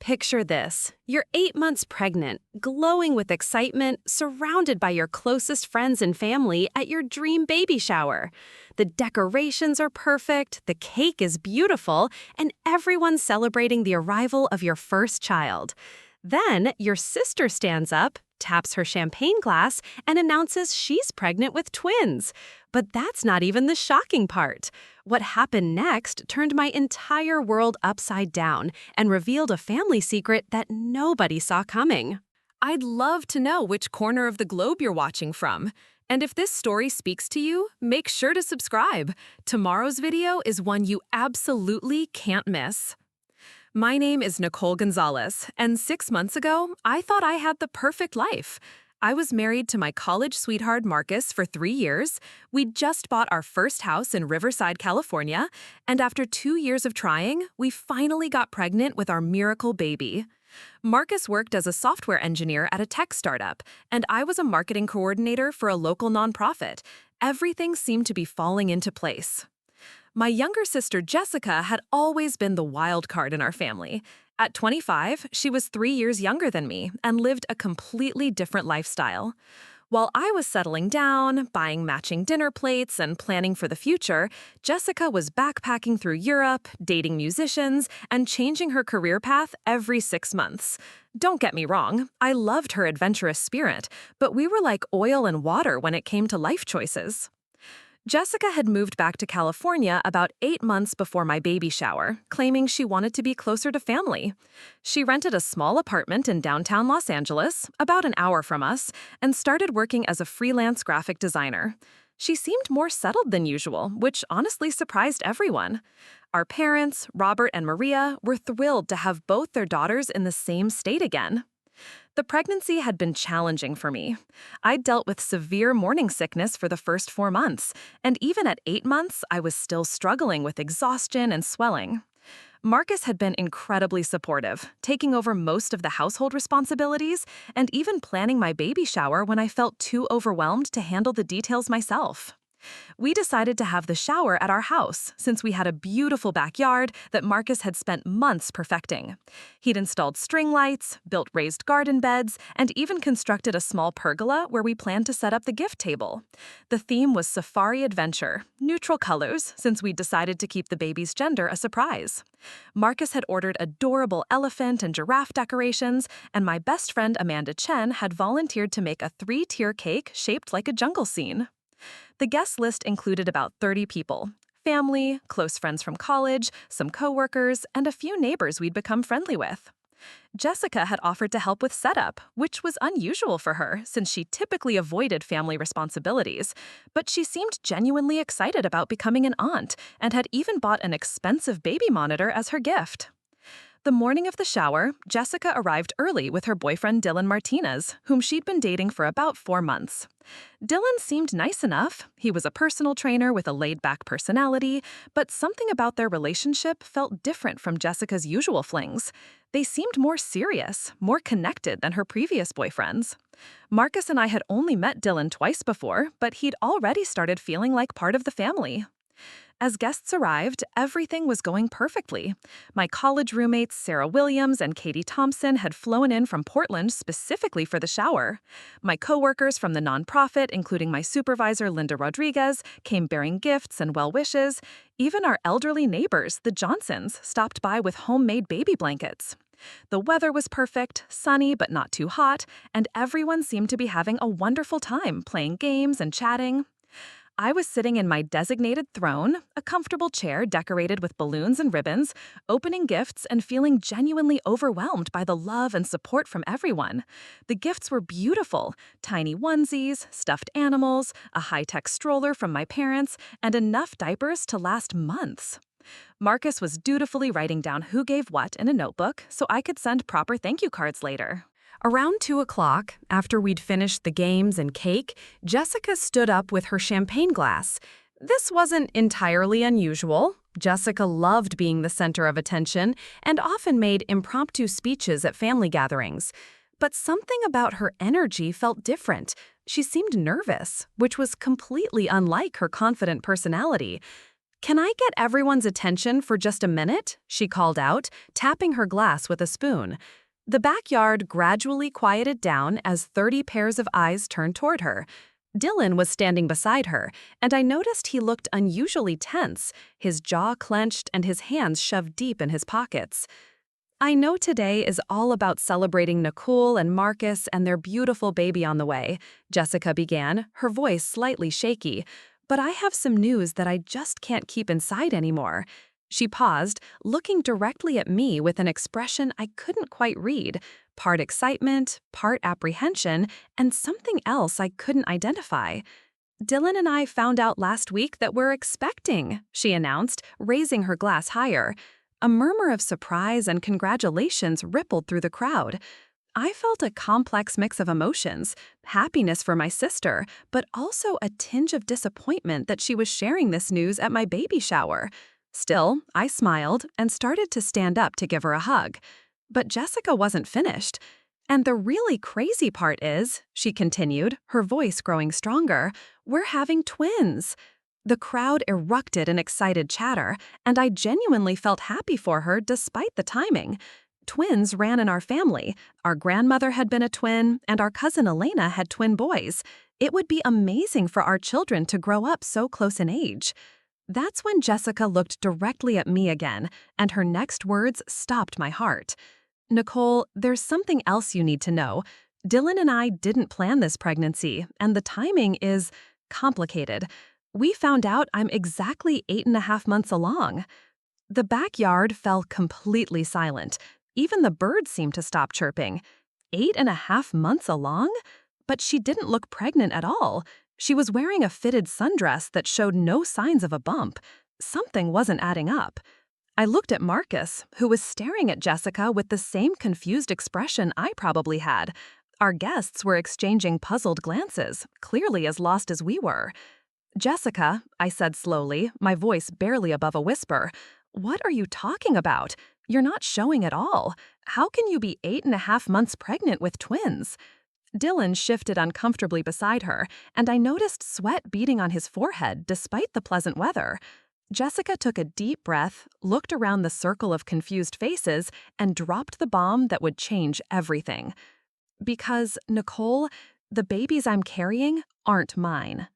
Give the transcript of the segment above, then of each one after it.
Picture this. You're 8 months pregnant, glowing with excitement, surrounded by your closest friends and family at your dream baby shower. The decorations are perfect, the cake is beautiful, and everyone's celebrating the arrival of your first child. Then, your sister stands up, taps her champagne glass, and announces she's pregnant with twins. But that's not even the shocking part. What happened next turned my entire world upside down and revealed a family secret that nobody saw coming. I'd love to know which corner of the globe you're watching from. And if this story speaks to you, make sure to subscribe. Tomorrow's video is one you absolutely can't miss. My name is Nicole Gonzalez, and 6 months ago, I thought I had the perfect life. I was married to my college sweetheart Marcus for 3 years. We'd just bought our first house in Riverside, California, and after 2 years of trying, we finally got pregnant with our miracle baby. Marcus worked as a software engineer at a tech startup, and I was a marketing coordinator for a local nonprofit. Everything seemed to be falling into place. My younger sister Jessica had always been the wild card in our family. At 25, she was 3 years younger than me and lived a completely different lifestyle. While I was settling down, buying matching dinner plates, and planning for the future, Jessica was backpacking through Europe, dating musicians, and changing her career path every 6 months. Don't get me wrong, I loved her adventurous spirit, but we were like oil and water when it came to life choices. Jessica had moved back to California about 8 months before my baby shower, claiming she wanted to be closer to family. She rented a small apartment in downtown Los Angeles, about an hour from us, and started working as a freelance graphic designer. She seemed more settled than usual, which honestly surprised everyone. Our parents, Robert and Maria, were thrilled to have both their daughters in the same state again. The pregnancy had been challenging for me. I'd dealt with severe morning sickness for the first 4 months, and even at 8 months, I was still struggling with exhaustion and swelling. Marcus had been incredibly supportive, taking over most of the household responsibilities and even planning my baby shower when I felt too overwhelmed to handle the details myself. We decided to have the shower at our house since we had a beautiful backyard that Marcus had spent months perfecting. He'd installed string lights, built raised garden beds, and even constructed a small pergola where we planned to set up the gift table. The theme was safari adventure, neutral colors since we decided to keep the baby's gender a surprise. Marcus had ordered adorable elephant and giraffe decorations, and my best friend Amanda Chen had volunteered to make a 3-tier cake shaped like a jungle scene. The guest list included about 30 people: family, close friends from college, some coworkers, and a few neighbors we'd become friendly with. Jessica had offered to help with setup, which was unusual for her since she typically avoided family responsibilities, but she seemed genuinely excited about becoming an aunt and had even bought an expensive baby monitor as her gift. The morning of the shower, Jessica arrived early with her boyfriend Dylan Martinez, whom she'd been dating for about 4 months. Dylan seemed nice enough. He was a personal trainer with a laid-back personality, but something about their relationship felt different from Jessica's usual flings. They seemed more serious, more connected than her previous boyfriends. Marcus and I had only met Dylan twice before, but he'd already started feeling like part of the family. As guests arrived, everything was going perfectly. My college roommates Sarah Williams and Katie Thompson had flown in from Portland specifically for the shower. My coworkers from the nonprofit, including my supervisor Linda Rodriguez, came bearing gifts and well wishes. Even our elderly neighbors, the Johnsons, stopped by with homemade baby blankets. The weather was perfect, sunny but not too hot, and everyone seemed to be having a wonderful time playing games and chatting. I was sitting in my designated throne, a comfortable chair decorated with balloons and ribbons, opening gifts and feeling genuinely overwhelmed by the love and support from everyone. The gifts were beautiful: tiny onesies, stuffed animals, a high-tech stroller from my parents, and enough diapers to last months. Marcus was dutifully writing down who gave what in a notebook so I could send proper thank you cards later. Around 2 o'clock, after we'd finished the games and cake, Jessica stood up with her champagne glass. This wasn't entirely unusual. Jessica loved being the center of attention and often made impromptu speeches at family gatherings. But something about her energy felt different. She seemed nervous, which was completely unlike her confident personality. Can I get everyone's attention for just a minute? She called out, tapping her glass with a spoon. The backyard gradually quieted down as 30 pairs of eyes turned toward her. Dylan was standing beside her, and I noticed he looked unusually tense, his jaw clenched and his hands shoved deep in his pockets. I know today is all about celebrating Nicole and Marcus and their beautiful baby on the way, Jessica began, her voice slightly shaky. But I have some news that I just can't keep inside anymore. She paused, looking directly at me with an expression I couldn't quite read, part excitement, part apprehension, and something else I couldn't identify. Dylan and I found out last week that we're expecting, she announced, raising her glass higher. A murmur of surprise and congratulations rippled through the crowd. I felt a complex mix of emotions, happiness for my sister, but also a tinge of disappointment that she was sharing this news at my baby shower. Still, I smiled and started to stand up to give her a hug. But Jessica wasn't finished. And the really crazy part is, she continued, her voice growing stronger, we're having twins. The crowd erupted in excited chatter, and I genuinely felt happy for her despite the timing. Twins ran in our family. Our grandmother had been a twin, and our cousin Elena had twin boys. It would be amazing for our children to grow up so close in age. That's when Jessica looked directly at me again, and her next words stopped my heart. Nicole, there's something else you need to know. Dylan and I didn't plan this pregnancy, and the timing is complicated. We found out I'm exactly 8.5 months along. The backyard fell completely silent. Even the birds seemed to stop chirping. 8.5 months along? But she didn't look pregnant at all. She was wearing a fitted sundress that showed no signs of a bump. Something wasn't adding up. I looked at Marcus, who was staring at Jessica with the same confused expression I probably had. Our guests were exchanging puzzled glances, clearly as lost as we were. Jessica, I said slowly, my voice barely above a whisper, what are you talking about? You're not showing at all. How can you be 8.5 months pregnant with twins? Dylan shifted uncomfortably beside her, and I noticed sweat beading on his forehead despite the pleasant weather. Jessica took a deep breath, looked around the circle of confused faces, and dropped the bomb that would change everything. Because, Nicole, the babies I'm carrying aren't mine.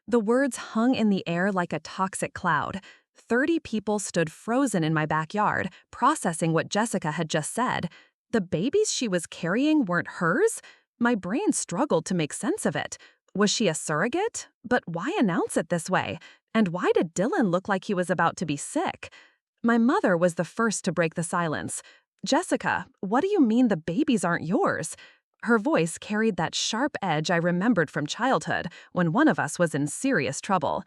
The words hung in the air like a toxic cloud. 30 people stood frozen in my backyard, processing what Jessica had just said. The babies she was carrying weren't hers? My brain struggled to make sense of it. Was she a surrogate? But why announce it this way? And why did Dylan look like he was about to be sick? My mother was the first to break the silence. Jessica, what do you mean the babies aren't yours? Her voice carried that sharp edge I remembered from childhood when one of us was in serious trouble.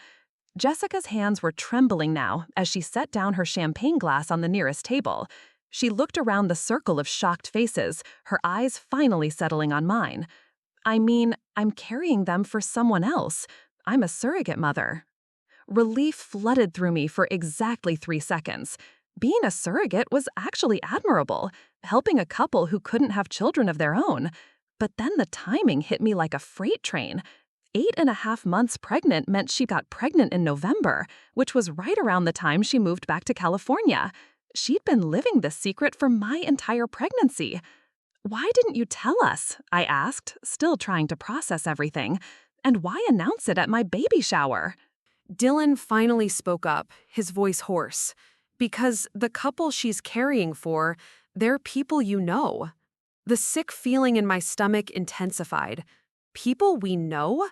Jessica's hands were trembling now as she set down her champagne glass on the nearest table. She looked around the circle of shocked faces, her eyes finally settling on mine. I mean, I'm carrying them for someone else. I'm a surrogate mother. Relief flooded through me for exactly 3 seconds. Being a surrogate was actually admirable, helping a couple who couldn't have children of their own. But then the timing hit me like a freight train. 8.5 months pregnant meant she got pregnant in November, which was right around the time she moved back to California. She'd been living this secret for my entire pregnancy. Why didn't you tell us? I asked, still trying to process everything. And why announce it at my baby shower? Dylan finally spoke up, his voice hoarse. Because the couple she's caring for, they're people you know. The sick feeling in my stomach intensified. People we know?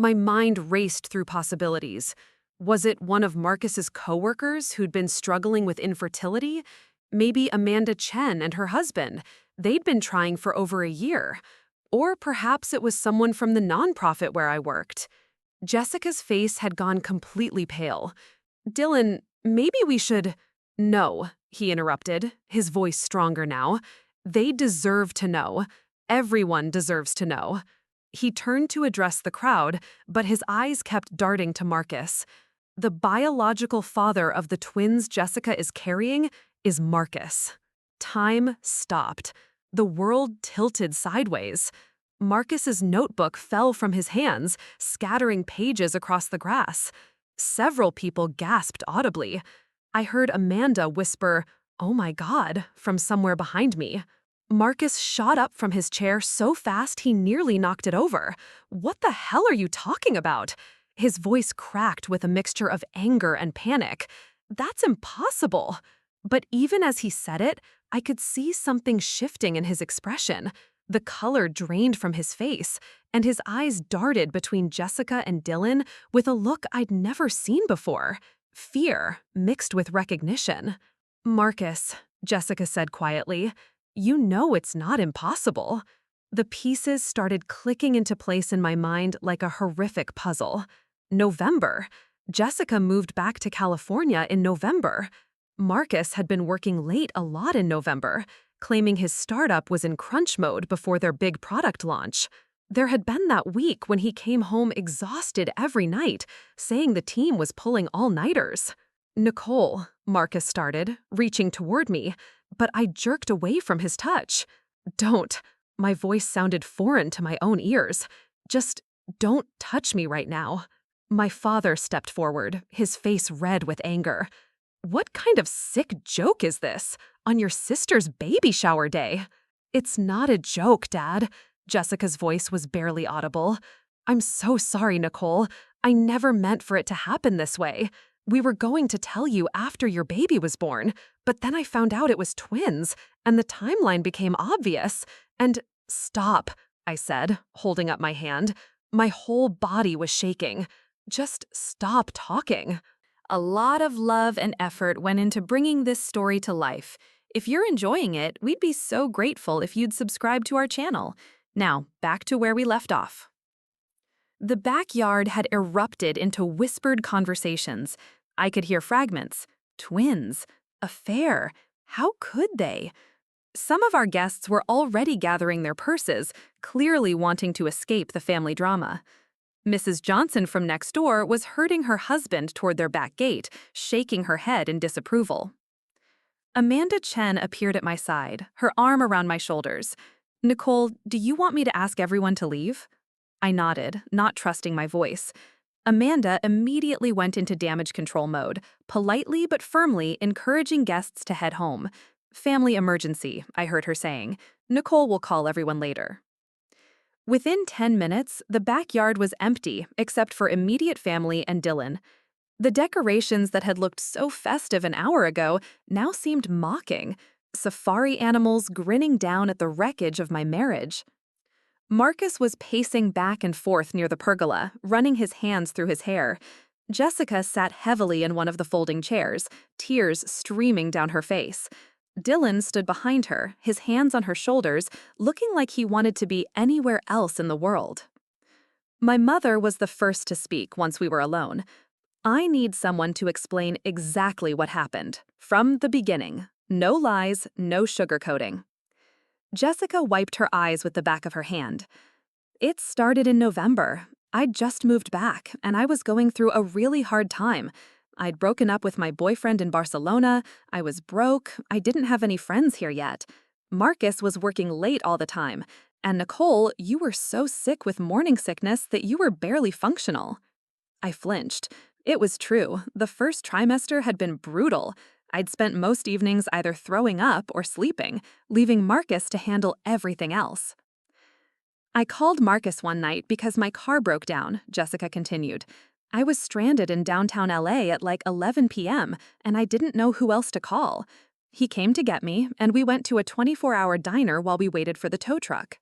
My mind raced through possibilities. Was it one of Marcus's coworkers who'd been struggling with infertility? Maybe Amanda Chen and her husband. They'd been trying for over a year. Or perhaps it was someone from the nonprofit where I worked. Jessica's face had gone completely pale. Dylan, maybe we should— No, he interrupted, his voice stronger now. They deserve to know. Everyone deserves to know. He turned to address the crowd, but his eyes kept darting to Marcus. The biological father of the twins Jessica is carrying is Marcus. Time stopped. The world tilted sideways. Marcus's notebook fell from his hands, scattering pages across the grass. Several people gasped audibly. I heard Amanda whisper, "Oh my God," from somewhere behind me. Marcus shot up from his chair so fast he nearly knocked it over. "What the hell are you talking about?" His voice cracked with a mixture of anger and panic. "That's impossible." But even as he said it, I could see something shifting in his expression. The color drained from his face, and his eyes darted between Jessica and Dylan with a look I'd never seen before. Fear mixed with recognition. "Marcus," Jessica said quietly, "you know it's not impossible." The pieces started clicking into place in my mind like a horrific puzzle. November. Jessica moved back to California in November. Marcus had been working late a lot in November, claiming his startup was in crunch mode before their big product launch. There had been that week when he came home exhausted every night, saying the team was pulling all-nighters. "Nicole," Marcus started, reaching toward me, but I jerked away from his touch. "Don't." My voice sounded foreign to my own ears. "Just don't touch me right now." My father stepped forward, his face red with anger. "What kind of sick joke is this? On your sister's baby shower day?" "It's not a joke, Dad." Jessica's voice was barely audible. "I'm so sorry, Nicole. I never meant for it to happen this way. We were going to tell you after your baby was born, but then I found out it was twins, and the timeline became obvious. And stop," I said, holding up my hand. My whole body was shaking. "Just stop talking." A lot of love and effort went into bringing this story to life. If you're enjoying it, we'd be so grateful if you'd subscribe to our channel. Now, back to where we left off. The backyard had erupted into whispered conversations. I could hear fragments. Twins. Affair. How could they? Some of our guests were already gathering their purses, clearly wanting to escape the family drama. Mrs. Johnson from next door was herding her husband toward their back gate, shaking her head in disapproval. Amanda Chen appeared at my side, her arm around my shoulders. "Nicole, do you want me to ask everyone to leave?" I nodded, not trusting my voice. Amanda immediately went into damage control mode, politely but firmly encouraging guests to head home. "Family emergency," I heard her saying. "Nicole will call everyone later." Within 10 minutes, the backyard was empty except for immediate family and Dylan. The decorations that had looked so festive an hour ago now seemed mocking. Safari animals grinning down at the wreckage of my marriage. Marcus was pacing back and forth near the pergola, running his hands through his hair. Jessica sat heavily in one of the folding chairs, tears streaming down her face. Dylan stood behind her, his hands on her shoulders, looking like he wanted to be anywhere else in the world. My mother was the first to speak once we were alone. "I need someone to explain exactly what happened, from the beginning. No lies, no sugarcoating." Jessica wiped her eyes with the back of her hand. "It started in November. I'd just moved back, and I was going through a really hard time. I'd broken up with my boyfriend in Barcelona, I was broke, I didn't have any friends here yet. Marcus was working late all the time, and Nicole, you were so sick with morning sickness that you were barely functional." I flinched. It was true. The first trimester had been brutal. I'd spent most evenings either throwing up or sleeping, leaving Marcus to handle everything else. "I called Marcus one night because my car broke down," Jessica continued. "I was stranded in downtown LA at like 11 p.m., and I didn't know who else to call. He came to get me, and we went to a 24-hour diner while we waited for the tow truck."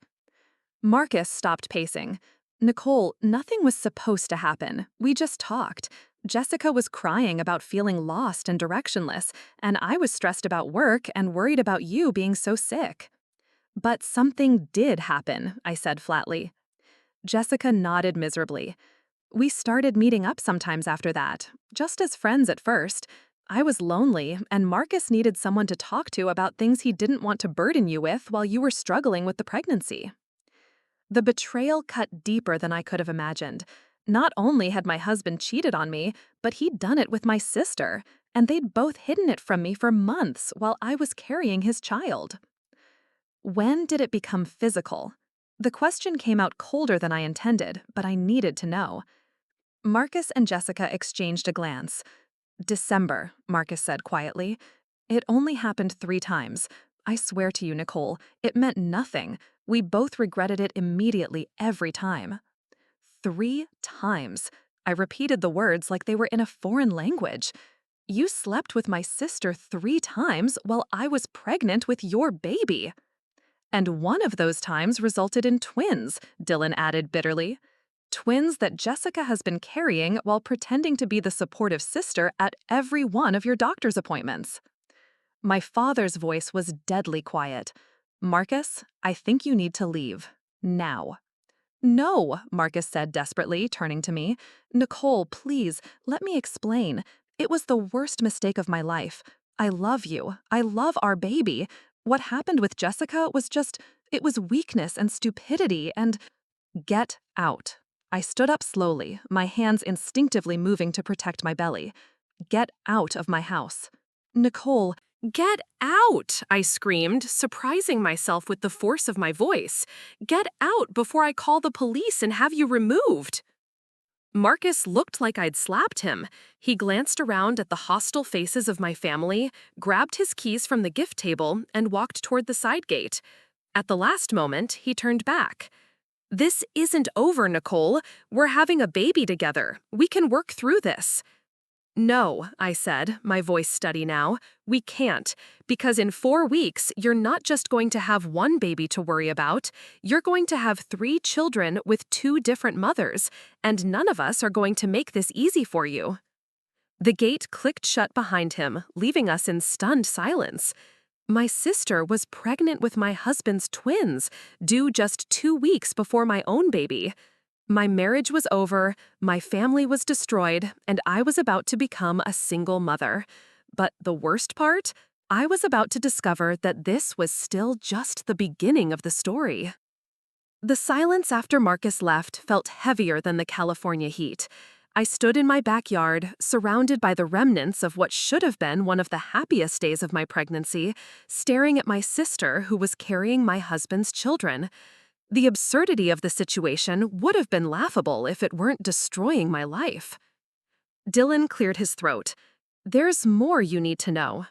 Marcus stopped pacing. "Nicole, nothing was supposed to happen. We just talked. Jessica was crying about feeling lost and directionless, and I was stressed about work and worried about you being so sick." "But something did happen," I said flatly. Jessica nodded miserably. "We started meeting up sometimes after that, just as friends at first. I was lonely, and Marcus needed someone to talk to about things he didn't want to burden you with while you were struggling with the pregnancy." The betrayal cut deeper than I could have imagined. Not only had my husband cheated on me, but he'd done it with my sister, and they'd both hidden it from me for months while I was carrying his child. When did it become physical? The question came out colder than I intended, but I needed to know. Marcus and Jessica exchanged a glance. December, Marcus said quietly. It only happened 3 times. I swear to you, Nicole, it meant nothing. We both regretted it immediately every time. 3 times. I repeated the words like they were in a foreign language. You slept with my sister 3 times while I was pregnant with your baby. And one of those times resulted in twins, Dylan added bitterly. Twins that Jessica has been carrying while pretending to be the supportive sister at every one of your doctor's appointments. My father's voice was deadly quiet. Marcus, I think you need to leave. Now. No, Marcus said desperately, turning to me. Nicole, please, let me explain. It was the worst mistake of my life. I love you. I love our baby. What happened with Jessica was it was weakness and stupidity and... Get out. I stood up slowly, my hands instinctively moving to protect my belly. Get out of my house. Nicole, Get out, I screamed, surprising myself with the force of my voice. Get out before I call the police and have you removed. Marcus looked like I'd slapped him. He glanced around at the hostile faces of my family, grabbed his keys from the gift table, and walked toward the side gate. At the last moment, he turned back. This isn't over, Nicole. We're having a baby together. We can work through this. No, I said, my voice steady now. We can't, because in 4 weeks, you're not just going to have one baby to worry about, you're going to have 3 children with 2 different mothers, and none of us are going to make this easy for you. The gate clicked shut behind him, leaving us in stunned silence. My sister was pregnant with my husband's twins, due just 2 weeks before my own baby. My marriage was over, my family was destroyed, and I was about to become a single mother. But the worst part? I was about to discover that this was still just the beginning of the story. The silence after Marcus left felt heavier than the California heat. I stood in my backyard, surrounded by the remnants of what should have been one of the happiest days of my pregnancy, staring at my sister who was carrying my husband's children. The absurdity of the situation would have been laughable if it weren't destroying my life. Dylan cleared his throat. There's more you need to know.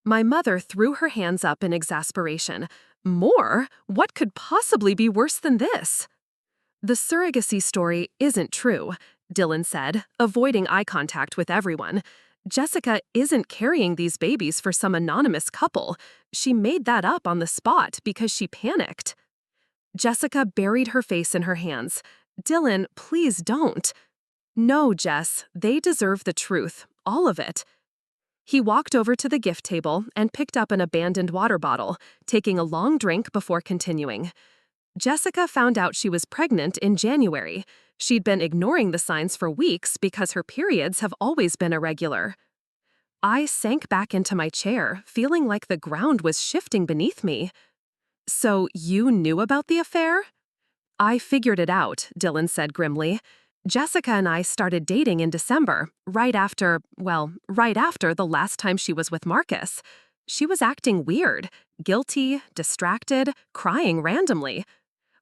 My mother threw her hands up in exasperation. More? What could possibly be worse than this? The surrogacy story isn't true, Dylan said, avoiding eye contact with everyone. Jessica isn't carrying these babies for some anonymous couple. She made that up on the spot because she panicked. Jessica buried her face in her hands. Dylan, please don't. No, Jess, they deserve the truth, all of it. He walked over to the gift table and picked up an abandoned water bottle, taking a long drink before continuing. Jessica found out she was pregnant in January. She'd been ignoring the signs for weeks because her periods have always been irregular. I sank back into my chair, feeling like the ground was shifting beneath me. So you knew about the affair? I figured it out, Dylan said grimly. Jessica and I started dating in December, right after the last time she was with Marcus. She was acting weird, guilty, distracted, crying randomly.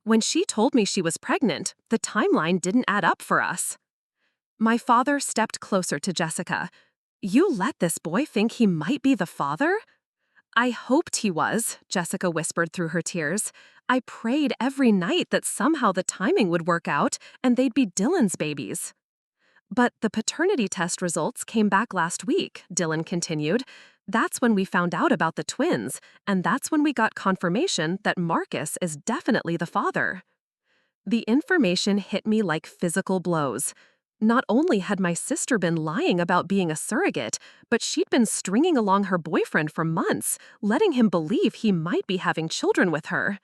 When she told me she was pregnant, the timeline didn't add up for us. My father stepped closer to Jessica. You let this boy think he might be the father? I hoped he was, Jessica whispered through her tears. I prayed every night that somehow the timing would work out and they'd be Dylan's babies. But the paternity test results came back last week, Dylan continued. That's when we found out about the twins, and that's when we got confirmation that Marcus is definitely the father. The information hit me like physical blows. Not only had my sister been lying about being a surrogate, but she'd been stringing along her boyfriend for months, letting him believe he might be having children with her.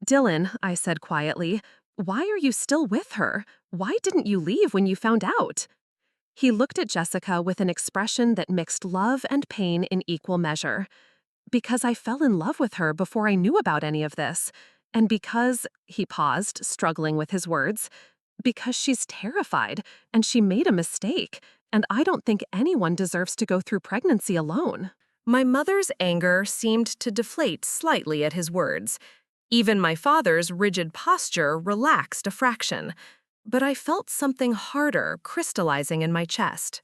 Dylan, I said quietly, why are you still with her? Why didn't you leave when you found out? He looked at Jessica with an expression that mixed love and pain in equal measure. Because I fell in love with her before I knew about any of this. And because, he paused, struggling with his words, because she's terrified, and she made a mistake, and I don't think anyone deserves to go through pregnancy alone. My mother's anger seemed to deflate slightly at his words. Even my father's rigid posture relaxed a fraction. but I felt something harder crystallizing in my chest.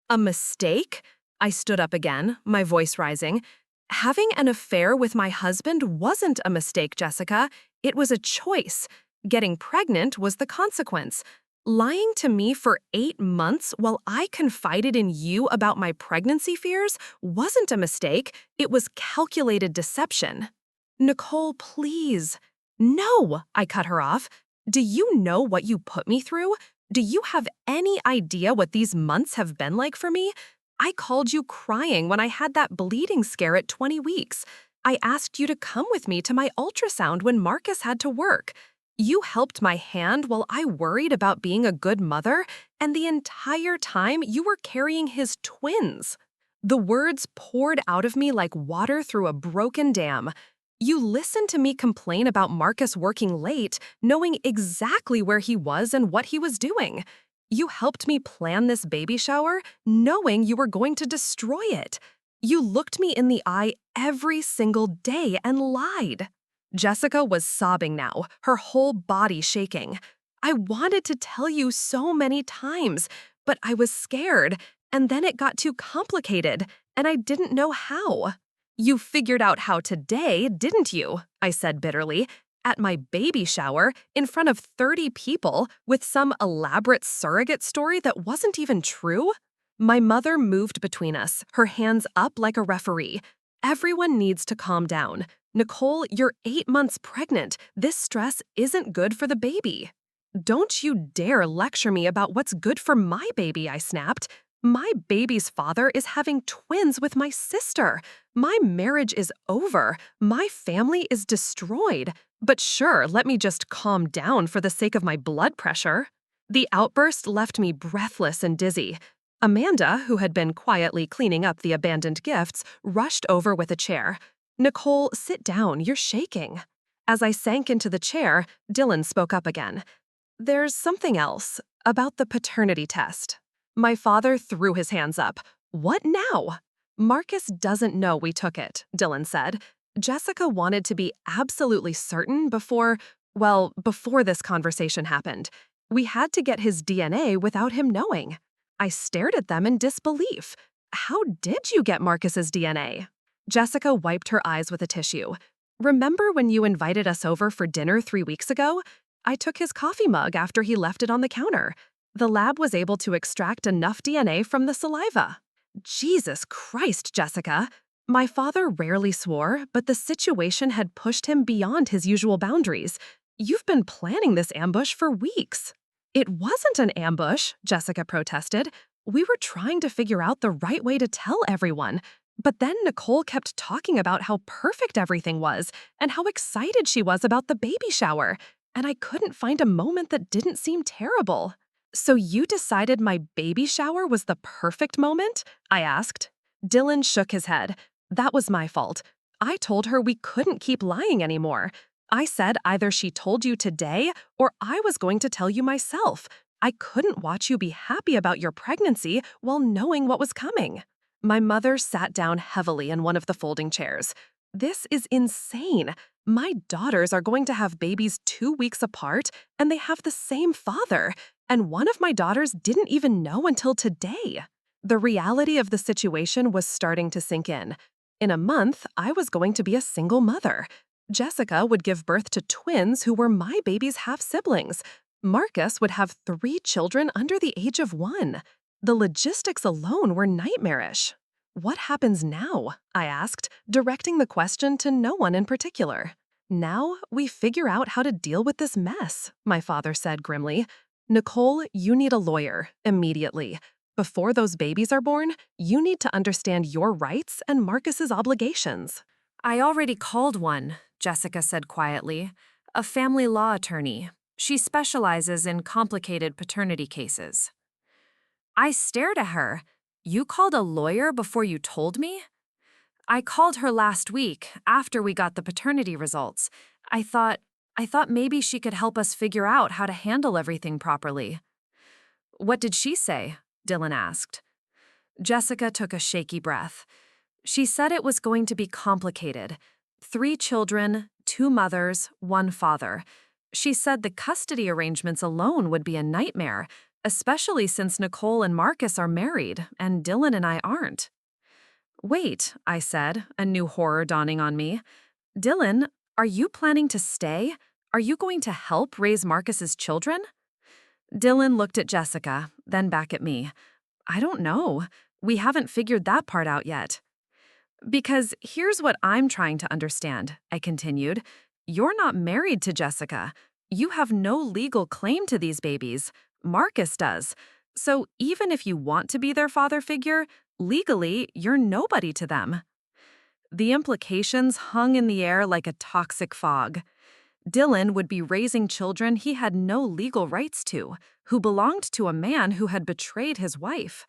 A mistake? I stood up again, my voice rising. Having an affair with my husband wasn't a mistake, Jessica. It was a choice. Getting pregnant was the consequence. Lying to me for 8 months while I confided in you about my pregnancy fears wasn't a mistake. It was calculated deception. Nicole, please. No, I cut her off. Do you know what you put me through? Do you have any idea what these months have been like for me? I called you crying when I had that bleeding scare at 20 weeks. I asked you to come with me to my ultrasound when Marcus had to work. You helped my hand while I worried about being a good mother, and the entire time you were carrying his twins. The words poured out of me like water through a broken dam. You listened to me complain about Marcus working late, knowing exactly where he was and what he was doing. You helped me plan this baby shower, knowing you were going to destroy it. You looked me in the eye every single day and lied. Jessica was sobbing now, her whole body shaking. I wanted to tell you so many times, but I was scared, and then it got too complicated, and I didn't know how. You figured out how today, didn't you? I said bitterly. At my baby shower, in front of 30 people, with some elaborate surrogate story that wasn't even true? My mother moved between us, her hands up like a referee. Everyone needs to calm down. Nicole, you're 8 months pregnant. This stress isn't good for the baby. Don't you dare lecture me about what's good for my baby, I snapped. My baby's father is having twins with my sister. My marriage is over. My family is destroyed. But sure, let me just calm down for the sake of my blood pressure. The outburst left me breathless and dizzy. Amanda, who had been quietly cleaning up the abandoned gifts, rushed over with a chair. Nicole, sit down, you're shaking. As I sank into the chair, Dylan spoke up again. There's something else, about the paternity test. My father threw his hands up. What now? Marcus doesn't know we took it, Dylan said. Jessica wanted to be absolutely certain before this conversation happened. We had to get his DNA without him knowing. I stared at them in disbelief. How did you get Marcus's DNA? Jessica wiped her eyes with a tissue. Remember when you invited us over for dinner 3 weeks ago? I took his coffee mug after he left it on the counter. The lab was able to extract enough DNA from the saliva. Jesus Christ, Jessica. My father rarely swore, but the situation had pushed him beyond his usual boundaries. You've been planning this ambush for weeks. It wasn't an ambush, Jessica protested. We were trying to figure out the right way to tell everyone. But then Nicole kept talking about how perfect everything was and how excited she was about the baby shower. And I couldn't find a moment that didn't seem terrible. So you decided my baby shower was the perfect moment? I asked. Dylan shook his head. That was my fault. I told her we couldn't keep lying anymore. I said either she told you today or I was going to tell you myself. I couldn't watch you be happy about your pregnancy while knowing what was coming. My mother sat down heavily in one of the folding chairs. This is insane. My daughters are going to have babies 2 weeks apart, and they have the same father. And one of my daughters didn't even know until today. The reality of the situation was starting to sink in. In a month, I was going to be a single mother. Jessica would give birth to twins who were my baby's half-siblings. Marcus would have 3 children under the age of 1. The logistics alone were nightmarish. What happens now? I asked, directing the question to no one in particular. Now we figure out how to deal with this mess, my father said grimly. Nicole, you need a lawyer, immediately. Before those babies are born, you need to understand your rights and Marcus's obligations. I already called one, Jessica said quietly. A family law attorney. She specializes in complicated paternity cases. I stared at her. You called a lawyer before you told me? I called her last week, after we got the paternity results. I thought maybe she could help us figure out how to handle everything properly. What did she say? Dylan asked. Jessica took a shaky breath. She said it was going to be complicated. 3 children, 2 mothers, 1 father. She said the custody arrangements alone would be a nightmare, especially since Nicole and Marcus are married and Dylan and I aren't. Wait, I said, a new horror dawning on me. Dylan, are you planning to stay? Are you going to help raise Marcus's children? Dylan looked at Jessica, then back at me. I don't know. We haven't figured that part out yet. Because here's what I'm trying to understand, I continued. You're not married to Jessica. You have no legal claim to these babies. Marcus does. So even if you want to be their father figure, legally, you're nobody to them. The implications hung in the air like a toxic fog. Dylan would be raising children he had no legal rights to, who belonged to a man who had betrayed his wife.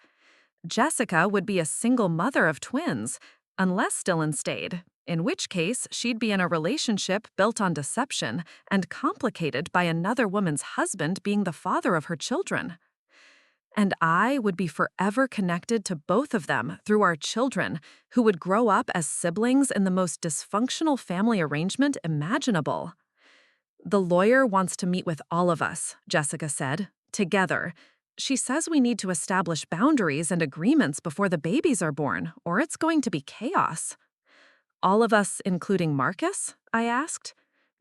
Jessica would be a single mother of twins, unless Dylan stayed, in which case she'd be in a relationship built on deception and complicated by another woman's husband being the father of her children. And I would be forever connected to both of them through our children, who would grow up as siblings in the most dysfunctional family arrangement imaginable. The lawyer wants to meet with all of us, Jessica said, together. She says we need to establish boundaries and agreements before the babies are born, or it's going to be chaos. All of us, including Marcus? I asked.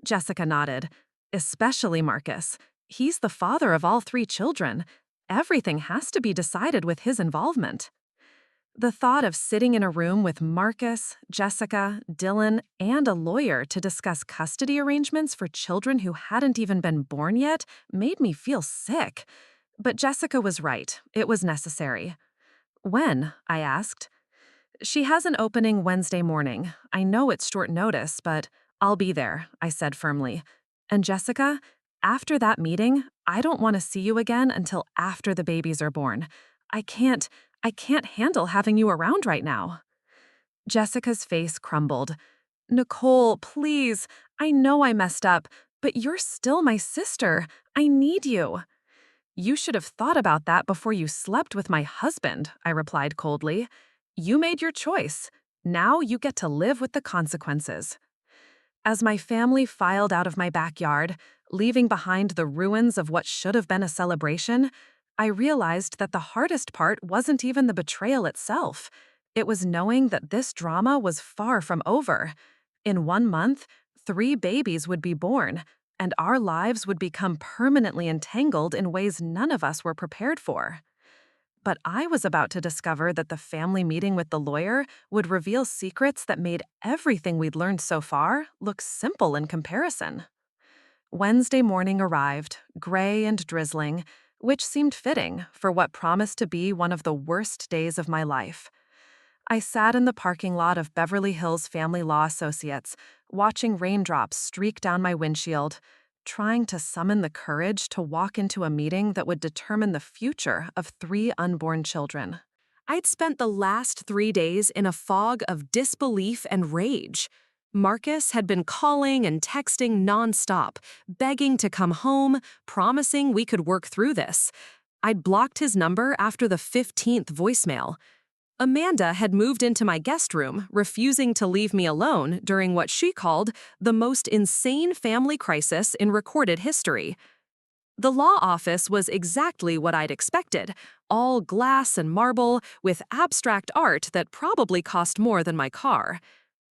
Jessica nodded. Especially Marcus. He's the father of all 3 children. Everything has to be decided with his involvement. The thought of sitting in a room with Marcus, Jessica, Dylan, and a lawyer to discuss custody arrangements for children who hadn't even been born yet made me feel sick. But Jessica was right. It was necessary. When? I asked. She has an opening Wednesday morning. I know it's short notice, but I'll be there, I said firmly. And Jessica, after that meeting, I don't want to see you again until after the babies are born. I can't handle having you around right now. Jessica's face crumbled. Nicole, please, I know I messed up, but you're still my sister. I need you. You should have thought about that before you slept with my husband, I replied coldly. You made your choice. Now you get to live with the consequences. As my family filed out of my backyard, leaving behind the ruins of what should have been a celebration, I realized that the hardest part wasn't even the betrayal itself. It was knowing that this drama was far from over. In 1 month, 3 babies would be born, and our lives would become permanently entangled in ways none of us were prepared for. But I was about to discover that the family meeting with the lawyer would reveal secrets that made everything we'd learned so far look simple in comparison. Wednesday morning arrived, gray and drizzling, which seemed fitting for what promised to be one of the worst days of my life. I sat in the parking lot of Beverly Hills Family Law Associates, watching raindrops streak down my windshield, trying to summon the courage to walk into a meeting that would determine the future of 3 unborn children. I'd spent the last 3 days in a fog of disbelief and rage. Marcus had been calling and texting nonstop, begging to come home, promising we could work through this. I'd blocked his number after the 15th voicemail. Amanda had moved into my guest room, refusing to leave me alone during what she called the most insane family crisis in recorded history. The law office was exactly what I'd expected, all glass and marble, with abstract art that probably cost more than my car.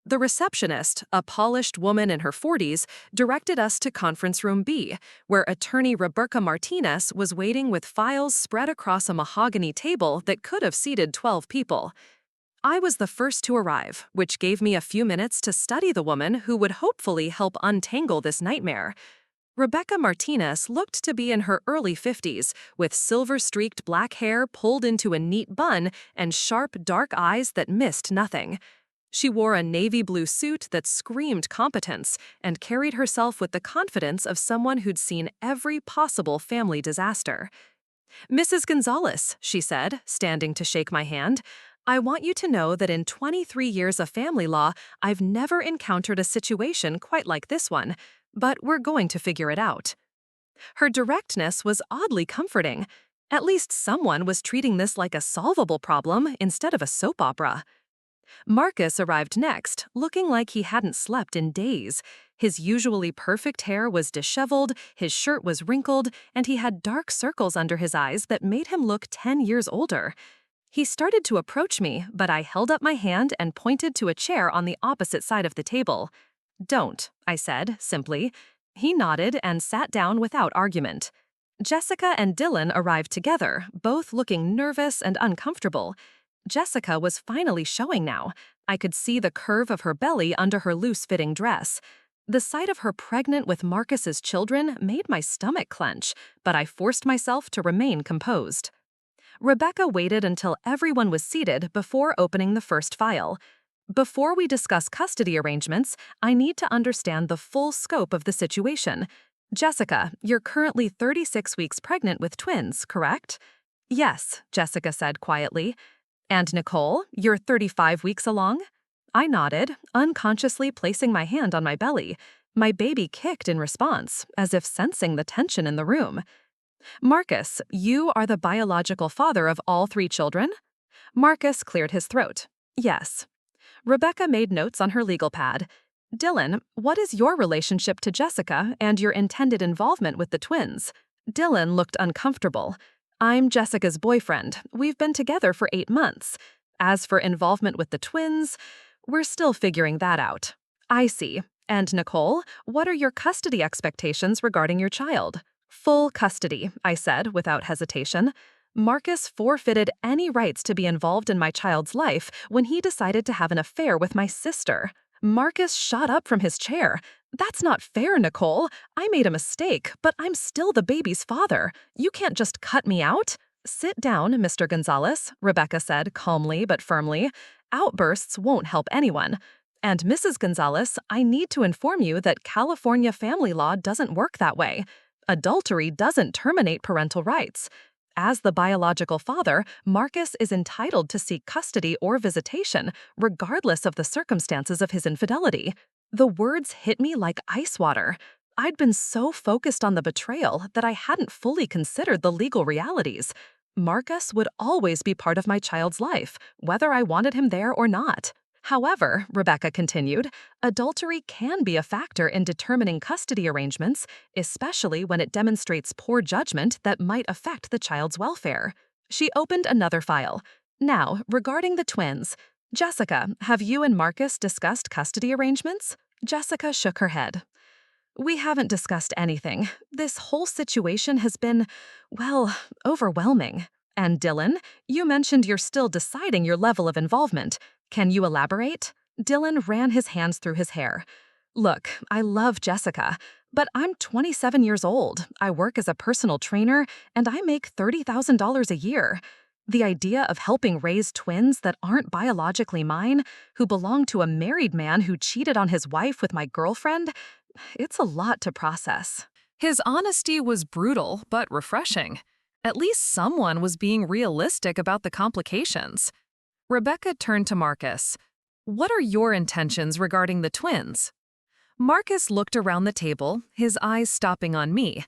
The receptionist, a polished woman in her 40s, directed us to Conference Room B, where attorney Roberta Martinez was waiting with files spread across a mahogany table that could have seated 12 people. I was the first to arrive, which gave me a few minutes to study the woman who would hopefully help untangle this nightmare. Rebecca Martinez looked to be in her early 50s, with silver-streaked black hair pulled into a neat bun and sharp, dark eyes that missed nothing. She wore a navy blue suit that screamed competence and carried herself with the confidence of someone who'd seen every possible family disaster. "Mrs. Gonzalez," she said, standing to shake my hand, "I want you to know that in 23 years of family law, I've never encountered a situation quite like this one, but we're going to figure it out." Her directness was oddly comforting. At least someone was treating this like a solvable problem instead of a soap opera. Marcus arrived next, looking like he hadn't slept in days. His usually perfect hair was disheveled, his shirt was wrinkled, and he had dark circles under his eyes that made him look 10 years older. He started to approach me, but I held up my hand and pointed to a chair on the opposite side of the table. "Don't," I said, simply. He nodded and sat down without argument. Jessica and Dylan arrived together, both looking nervous and uncomfortable. Jessica was finally showing now. I could see the curve of her belly under her loose-fitting dress. The sight of her pregnant with Marcus's children made my stomach clench, but I forced myself to remain composed. Rebecca waited until everyone was seated before opening the first file. "Before we discuss custody arrangements, I need to understand the full scope of the situation. Jessica, you're currently 36 weeks pregnant with twins, correct?" "Yes," Jessica said quietly. "And Nicole, you're 35 weeks along?" I nodded, unconsciously placing my hand on my belly. My baby kicked in response, as if sensing the tension in the room. "Marcus, you are the biological father of all 3 children?" Marcus cleared his throat. "Yes." Rebecca made notes on her legal pad. "Dylan, what is your relationship to Jessica and your intended involvement with the twins?" Dylan looked uncomfortable. "I'm Jessica's boyfriend. We've been together for 8 months. As for involvement with the twins, we're still figuring that out." "I see. And Nicole, what are your custody expectations regarding your child?" "Full custody," I said without hesitation. Marcus forfeited any rights to be involved in my child's life when he decided to have an affair with my sister. Marcus shot up from his chair. "That's not fair, Nicole. I made a mistake, but I'm still the baby's father. You can't just cut me out." "Sit down, Mr. Gonzalez," Rebecca said calmly but firmly. "Outbursts won't help anyone. And Mrs. Gonzalez, I need to inform you that California family law doesn't work that way. Adultery doesn't terminate parental rights. As the biological father, Marcus is entitled to seek custody or visitation, regardless of the circumstances of his infidelity." The words hit me like ice water. I'd been so focused on the betrayal that I hadn't fully considered the legal realities. Marcus would always be part of my child's life, whether I wanted him there or not. However, Rebecca continued, adultery can be a factor in determining custody arrangements, especially when it demonstrates poor judgment that might affect the child's welfare. She opened another file. "Now, regarding the twins, Jessica, have you and Marcus discussed custody arrangements?" Jessica shook her head. "We haven't discussed anything. This whole situation has been, well, overwhelming." "And Dylan, you mentioned you're still deciding your level of involvement. Can you elaborate?" Dylan ran his hands through his hair. "Look, I love Jessica, but I'm 27 years old. I work as a personal trainer, and I make $30,000 a year. The idea of helping raise twins that aren't biologically mine, who belong to a married man who cheated on his wife with my girlfriend, it's a lot to process." His honesty was brutal but refreshing. At least someone was being realistic about the complications. Rebecca turned to Marcus. "What are your intentions regarding the twins?" Marcus looked around the table, his eyes stopping on me.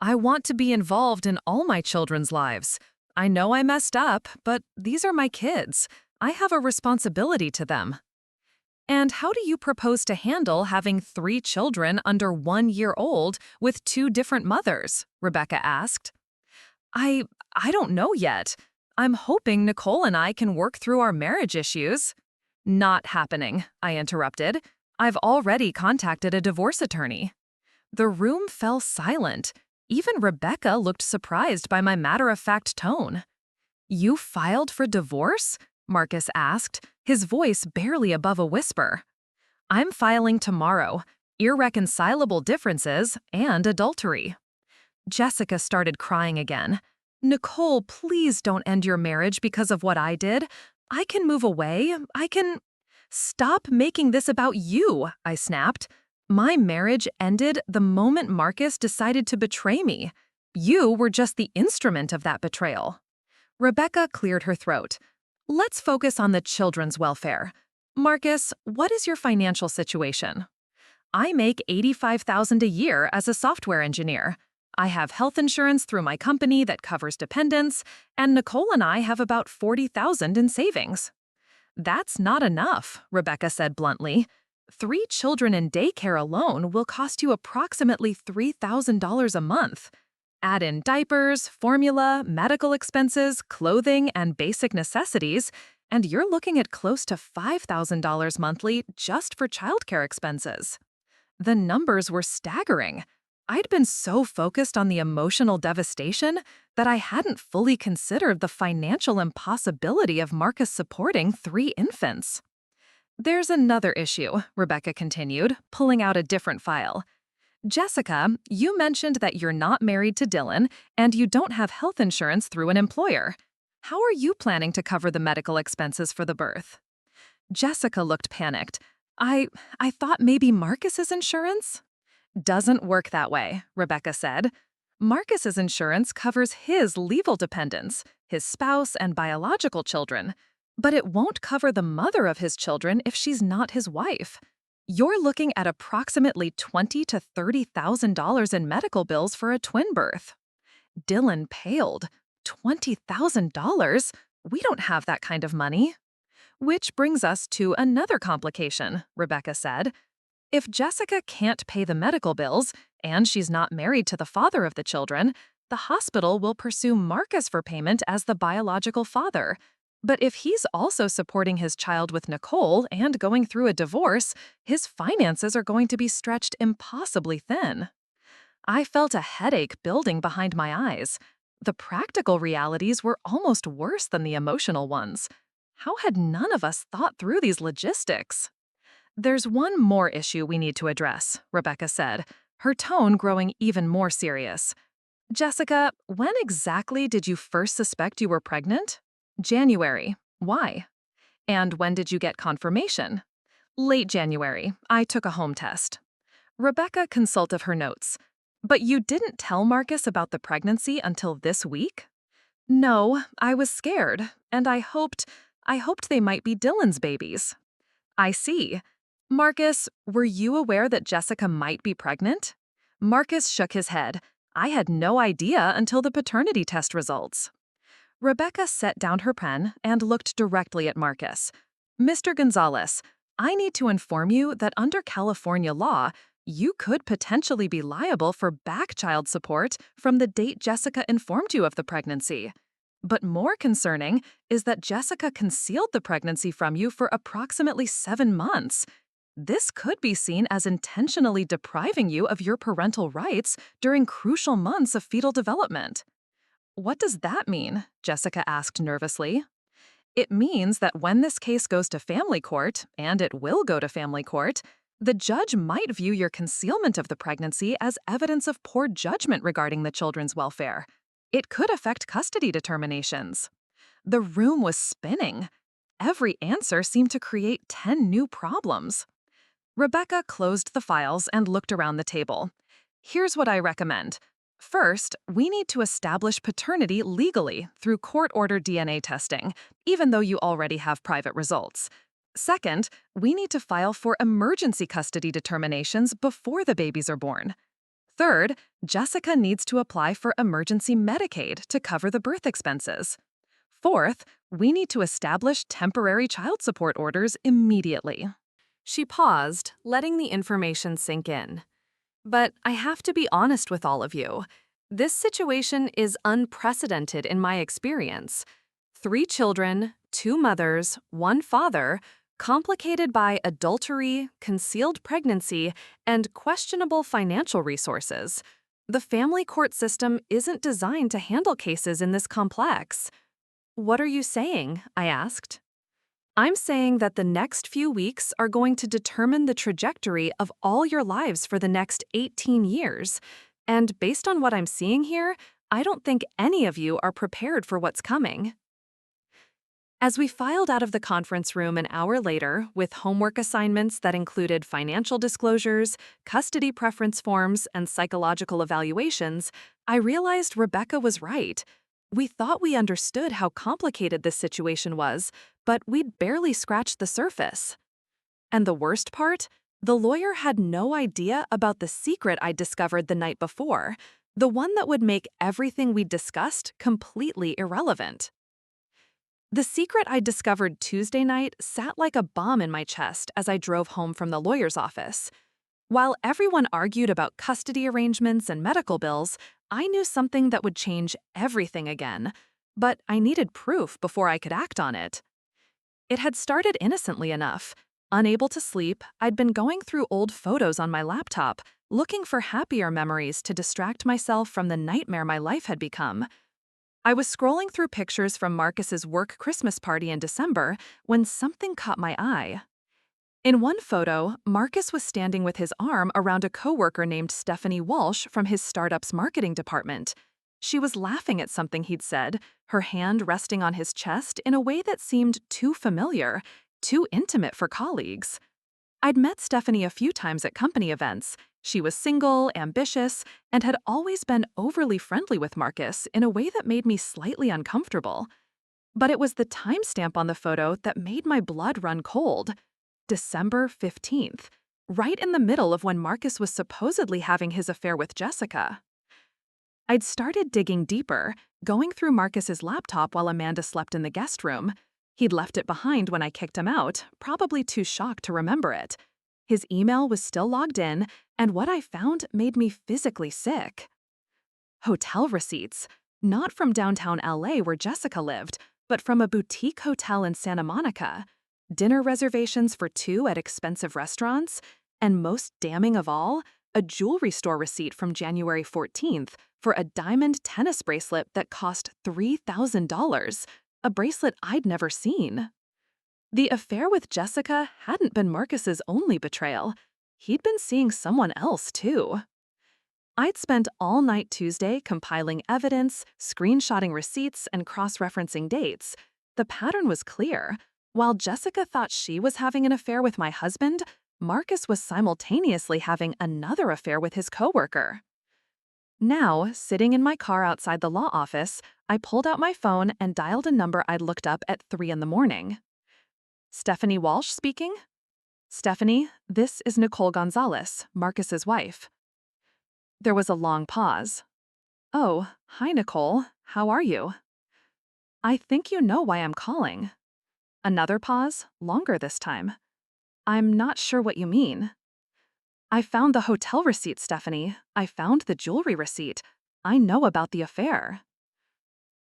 "I want to be involved in all my children's lives. I know I messed up, but these are my kids. I have a responsibility to them." "And how do you propose to handle having 3 children under 1 year old with 2 different mothers?" Rebecca asked. I don't know yet. I'm hoping Nicole and I can work through our marriage issues." "Not happening," I interrupted. "I've already contacted a divorce attorney." The room fell silent. Even Rebecca looked surprised by my matter-of-fact tone. "You filed for divorce?" Marcus asked, his voice barely above a whisper. "I'm filing tomorrow. Irreconcilable differences and adultery." Jessica started crying again. "Nicole, please don't end your marriage because of what I did. I can move away. I can—" "Stop making this about you," I snapped. "My marriage ended the moment Marcus decided to betray me. You were just the instrument of that betrayal." Rebecca cleared her throat. "Let's focus on the children's welfare. Marcus, what is your financial situation?" "I make $85,000 a year as a software engineer. I have health insurance through my company that covers dependents, and Nicole and I have about $40,000 in savings." That's not enough, Rebecca said bluntly. 3 children in daycare alone will cost you approximately $3,000 a month. Add in diapers, formula, medical expenses, clothing, and basic necessities, and you're looking at close to $5,000 monthly just for childcare expenses. The numbers were staggering. I'd been so focused on the emotional devastation that I hadn't fully considered the financial impossibility of Marcus supporting 3 infants. There's another issue, Rebecca continued, pulling out a different file. Jessica, you mentioned that you're not married to Dylan and you don't have health insurance through an employer. How are you planning to cover the medical expenses for the birth? Jessica looked panicked. I thought maybe Marcus's insurance? Doesn't work that way, Rebecca said. Marcus's insurance covers his legal dependents, his spouse and biological children, but it won't cover the mother of his children if she's not his wife. You're looking at approximately $20,000 to $30,000 in medical bills for a twin birth. Dylan paled. $20,000? We don't have that kind of money. Which brings us to another complication, Rebecca said. If Jessica can't pay the medical bills, and she's not married to the father of the children, the hospital will pursue Marcus for payment as the biological father. But if he's also supporting his child with Nicole and going through a divorce, his finances are going to be stretched impossibly thin. I felt a headache building behind my eyes. The practical realities were almost worse than the emotional ones. How had none of us thought through these logistics? There's one more issue we need to address, Rebecca said, her tone growing even more serious. Jessica, when exactly did you first suspect you were pregnant? January. Why? And when did you get confirmation? Late January. I took a home test. Rebecca consulted her notes. But you didn't tell Marcus about the pregnancy until this week? No, I was scared, and I hoped they might be Dylan's babies. I see. Marcus, were you aware that Jessica might be pregnant? Marcus shook his head. I had no idea until the paternity test results. Rebecca set down her pen and looked directly at Marcus. Mr. Gonzalez, I need to inform you that under California law, you could potentially be liable for back child support from the date Jessica informed you of the pregnancy. But more concerning is that Jessica concealed the pregnancy from you for approximately 7 months. This could be seen as intentionally depriving you of your parental rights during crucial months of fetal development. What does that mean? Jessica asked nervously. It means that when this case goes to family court, and it will go to family court, the judge might view your concealment of the pregnancy as evidence of poor judgment regarding the children's welfare. It could affect custody determinations. The room was spinning. Every answer seemed to create 10 new problems. Rebecca closed the files and looked around the table. Here's what I recommend. First, we need to establish paternity legally through court-ordered DNA testing, even though you already have private results. Second, we need to file for emergency custody determinations before the babies are born. Third, Jessica needs to apply for emergency Medicaid to cover the birth expenses. Fourth, we need to establish temporary child support orders immediately. She paused, letting the information sink in. But I have to be honest with all of you. This situation is unprecedented in my experience. 3 children, 2 mothers, 1 father, complicated by adultery, concealed pregnancy, and questionable financial resources. The family court system isn't designed to handle cases in this complex. What are you saying? I asked. I'm saying that the next few weeks are going to determine the trajectory of all your lives for the next 18 years. And based on what I'm seeing here, I don't think any of you are prepared for what's coming. As we filed out of the conference room an hour later with homework assignments that included financial disclosures, custody preference forms, and psychological evaluations, I realized Rebecca was right. We thought we understood how complicated this situation was, but we'd barely scratched the surface. And the worst part? The lawyer had no idea about the secret I discovered the night before, the one that would make everything we discussed completely irrelevant. The secret I discovered Tuesday night sat like a bomb in my chest as I drove home from the lawyer's office. While everyone argued about custody arrangements and medical bills, I knew something that would change everything again. But I needed proof before I could act on it. It had started innocently enough. Unable to sleep, I'd been going through old photos on my laptop, looking for happier memories to distract myself from the nightmare my life had become. I was scrolling through pictures from Marcus's work Christmas party in December when something caught my eye. In one photo, Marcus was standing with his arm around a coworker named Stephanie Walsh from his startup's marketing department. She was laughing at something he'd said, her hand resting on his chest in a way that seemed too familiar, too intimate for colleagues. I'd met Stephanie a few times at company events. She was single, ambitious, and had always been overly friendly with Marcus in a way that made me slightly uncomfortable. But it was the timestamp on the photo that made my blood run cold. December 15th, right in the middle of when Marcus was supposedly having his affair with Jessica. I'd started digging deeper, going through Marcus's laptop while Amanda slept in the guest room. He'd left it behind when I kicked him out, probably too shocked to remember it. His email was still logged in, and what I found made me physically sick. Hotel receipts, not from downtown LA where Jessica lived, but from a boutique hotel in Santa Monica. Dinner reservations for two at expensive restaurants, and most damning of all, a jewelry store receipt from January 14th for a diamond tennis bracelet that cost $3,000, a bracelet I'd never seen. The affair with Jessica hadn't been Marcus's only betrayal. He'd been seeing someone else, too. I'd spent all night Tuesday compiling evidence, screenshotting receipts, and cross-referencing dates. The pattern was clear. While Jessica thought she was having an affair with my husband, Marcus was simultaneously having another affair with his coworker. Now, sitting in my car outside the law office, I pulled out my phone and dialed a number I'd looked up at 3 in the morning. Stephanie Walsh speaking? Stephanie, this is Nicole Gonzalez, Marcus's wife. There was a long pause. Oh, hi Nicole, how are you? I think you know why I'm calling. Another pause, longer this time. I'm not sure what you mean. I found the hotel receipt, Stephanie. I found the jewelry receipt. I know about the affair.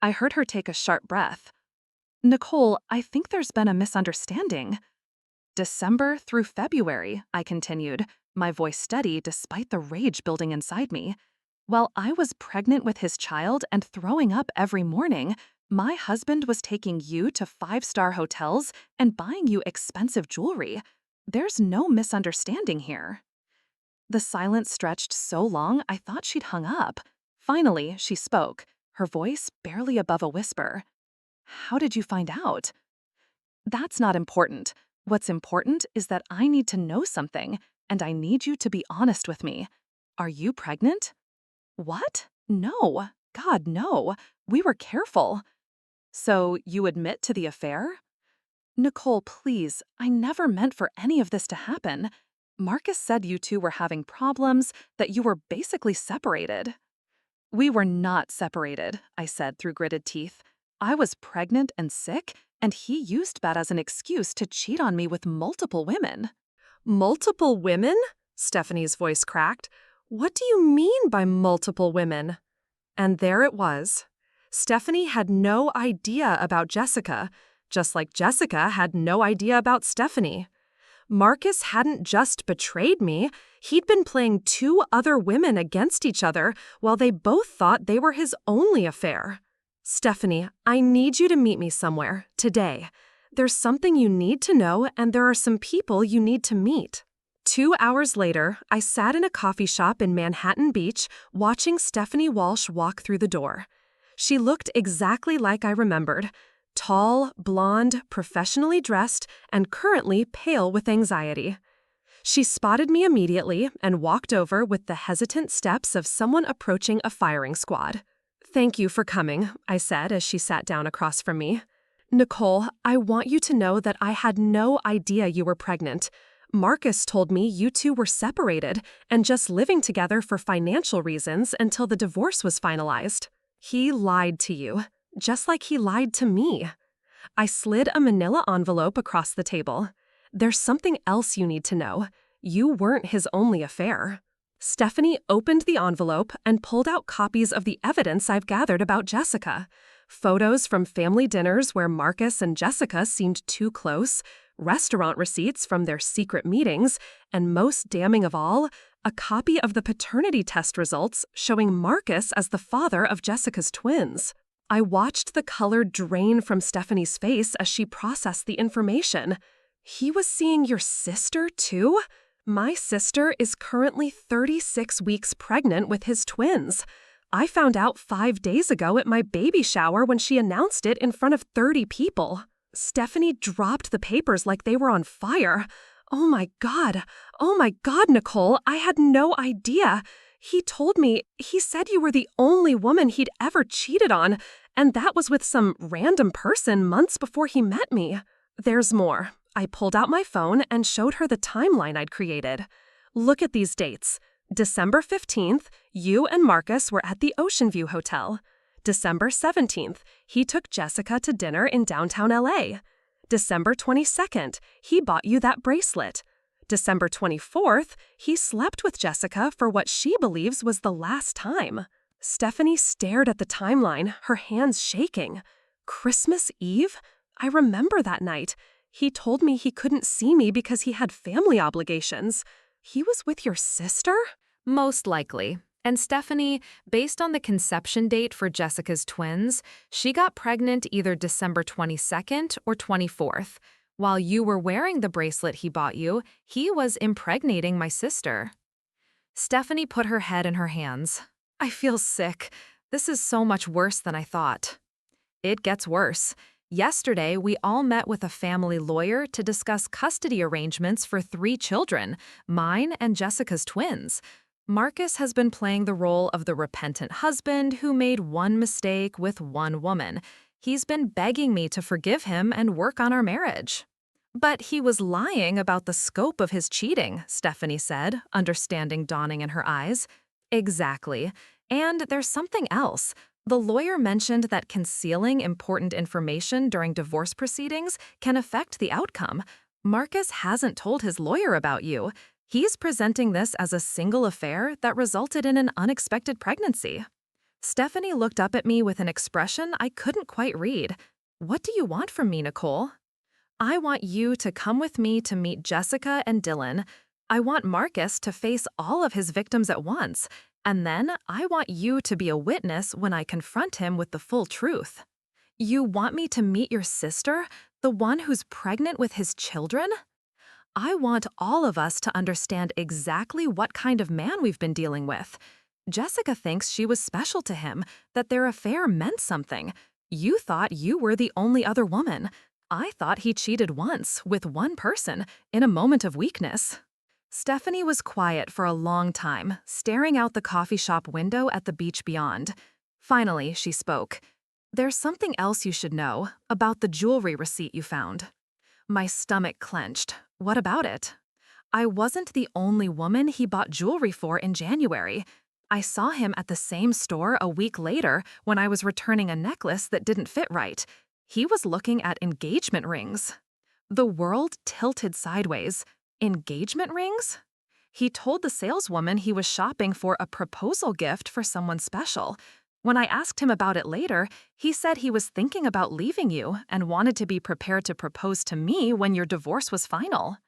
I heard her take a sharp breath. Nicole, I think there's been a misunderstanding. December through February, I continued, my voice steady despite the rage building inside me. While I was pregnant with his child and throwing up every morning, my husband was taking you to 5-star hotels and buying you expensive jewelry. There's no misunderstanding here. The silence stretched so long I thought she'd hung up. Finally, she spoke, her voice barely above a whisper. How did you find out? That's not important. What's important is that I need to know something, and I need you to be honest with me. Are you pregnant? What? No. God, no. We were careful. So you admit to the affair? Nicole, please, I never meant for any of this to happen. Marcus said you two were having problems, that you were basically separated. We were not separated, I said through gritted teeth. I was pregnant and sick, and he used that as an excuse to cheat on me with multiple women. Multiple women? Stephanie's voice cracked. What do you mean by multiple women? And there it was. Stephanie had no idea about Jessica, just like Jessica had no idea about Stephanie. Marcus hadn't just betrayed me, he'd been playing 2 other women against each other while they both thought they were his only affair. Stephanie, I need you to meet me somewhere, today. There's something you need to know, and there are some people you need to meet. 2 hours later, I sat in a coffee shop in Manhattan Beach watching Stephanie Walsh walk through the door. She looked exactly like I remembered. Tall, blonde, professionally dressed, and currently pale with anxiety. She spotted me immediately and walked over with the hesitant steps of someone approaching a firing squad. Thank you for coming, I said as she sat down across from me. Nicole, I want you to know that I had no idea you were pregnant. Marcus told me you two were separated and just living together for financial reasons until the divorce was finalized. He lied to you. Just like he lied to me. I slid a manila envelope across the table. There's something else you need to know. You weren't his only affair. Stephanie opened the envelope and pulled out copies of the evidence I've gathered about Jessica. Photos from family dinners where Marcus and Jessica seemed too close, restaurant receipts from their secret meetings, and most damning of all, a copy of the paternity test results showing Marcus as the father of Jessica's twins. I watched the color drain from Stephanie's face as she processed the information. He was seeing your sister, too? My sister is currently 36 weeks pregnant with his twins. I found out 5 days ago at my baby shower when she announced it in front of 30 people. Stephanie dropped the papers like they were on fire. Oh my God, Nicole, I had no idea. He told me, he said you were the only woman he'd ever cheated on, and that was with some random person months before he met me. There's more. I pulled out my phone and showed her the timeline I'd created. Look at these dates. December 15th, you and Marcus were at the Ocean View Hotel. December 17th, he took Jessica to dinner in downtown LA. December 22nd, he bought you that bracelet. December 24th, he slept with Jessica for what she believes was the last time. Stephanie stared at the timeline, her hands shaking. Christmas Eve? I remember that night. He told me he couldn't see me because he had family obligations. He was with your sister? Most likely. And Stephanie, based on the conception date for Jessica's twins, she got pregnant either December 22nd or 24th. While you were wearing the bracelet he bought you, he was impregnating my sister. Stephanie put her head in her hands. I feel sick. This is so much worse than I thought. It gets worse. Yesterday, we all met with a family lawyer to discuss custody arrangements for 3 children, mine and Jessica's twins. Marcus has been playing the role of the repentant husband who made one mistake with one woman. He's been begging me to forgive him and work on our marriage. But he was lying about the scope of his cheating, Stephanie said, understanding dawning in her eyes. Exactly. And there's something else. The lawyer mentioned that concealing important information during divorce proceedings can affect the outcome. Marcus hasn't told his lawyer about you. He's presenting this as a single affair that resulted in an unexpected pregnancy. Stephanie looked up at me with an expression I couldn't quite read. What do you want from me, Nicole? I want you to come with me to meet Jessica and Dylan. I want Marcus to face all of his victims at once. And then I want you to be a witness when I confront him with the full truth. You want me to meet your sister, the one who's pregnant with his children? I want all of us to understand exactly what kind of man we've been dealing with. Jessica thinks she was special to him, that their affair meant something. You thought you were the only other woman. I thought he cheated once, with one person, in a moment of weakness. Stephanie was quiet for a long time, staring out the coffee shop window at the beach beyond. Finally, she spoke. There's something else you should know about the jewelry receipt you found. My stomach clenched. What about it? I wasn't the only woman he bought jewelry for in January. I saw him at the same store a week later when I was returning a necklace that didn't fit right. He was looking at engagement rings. The world tilted sideways. Engagement rings? He told the saleswoman he was shopping for a proposal gift for someone special. When I asked him about it later, he said he was thinking about leaving you and wanted to be prepared to propose to me when your divorce was final.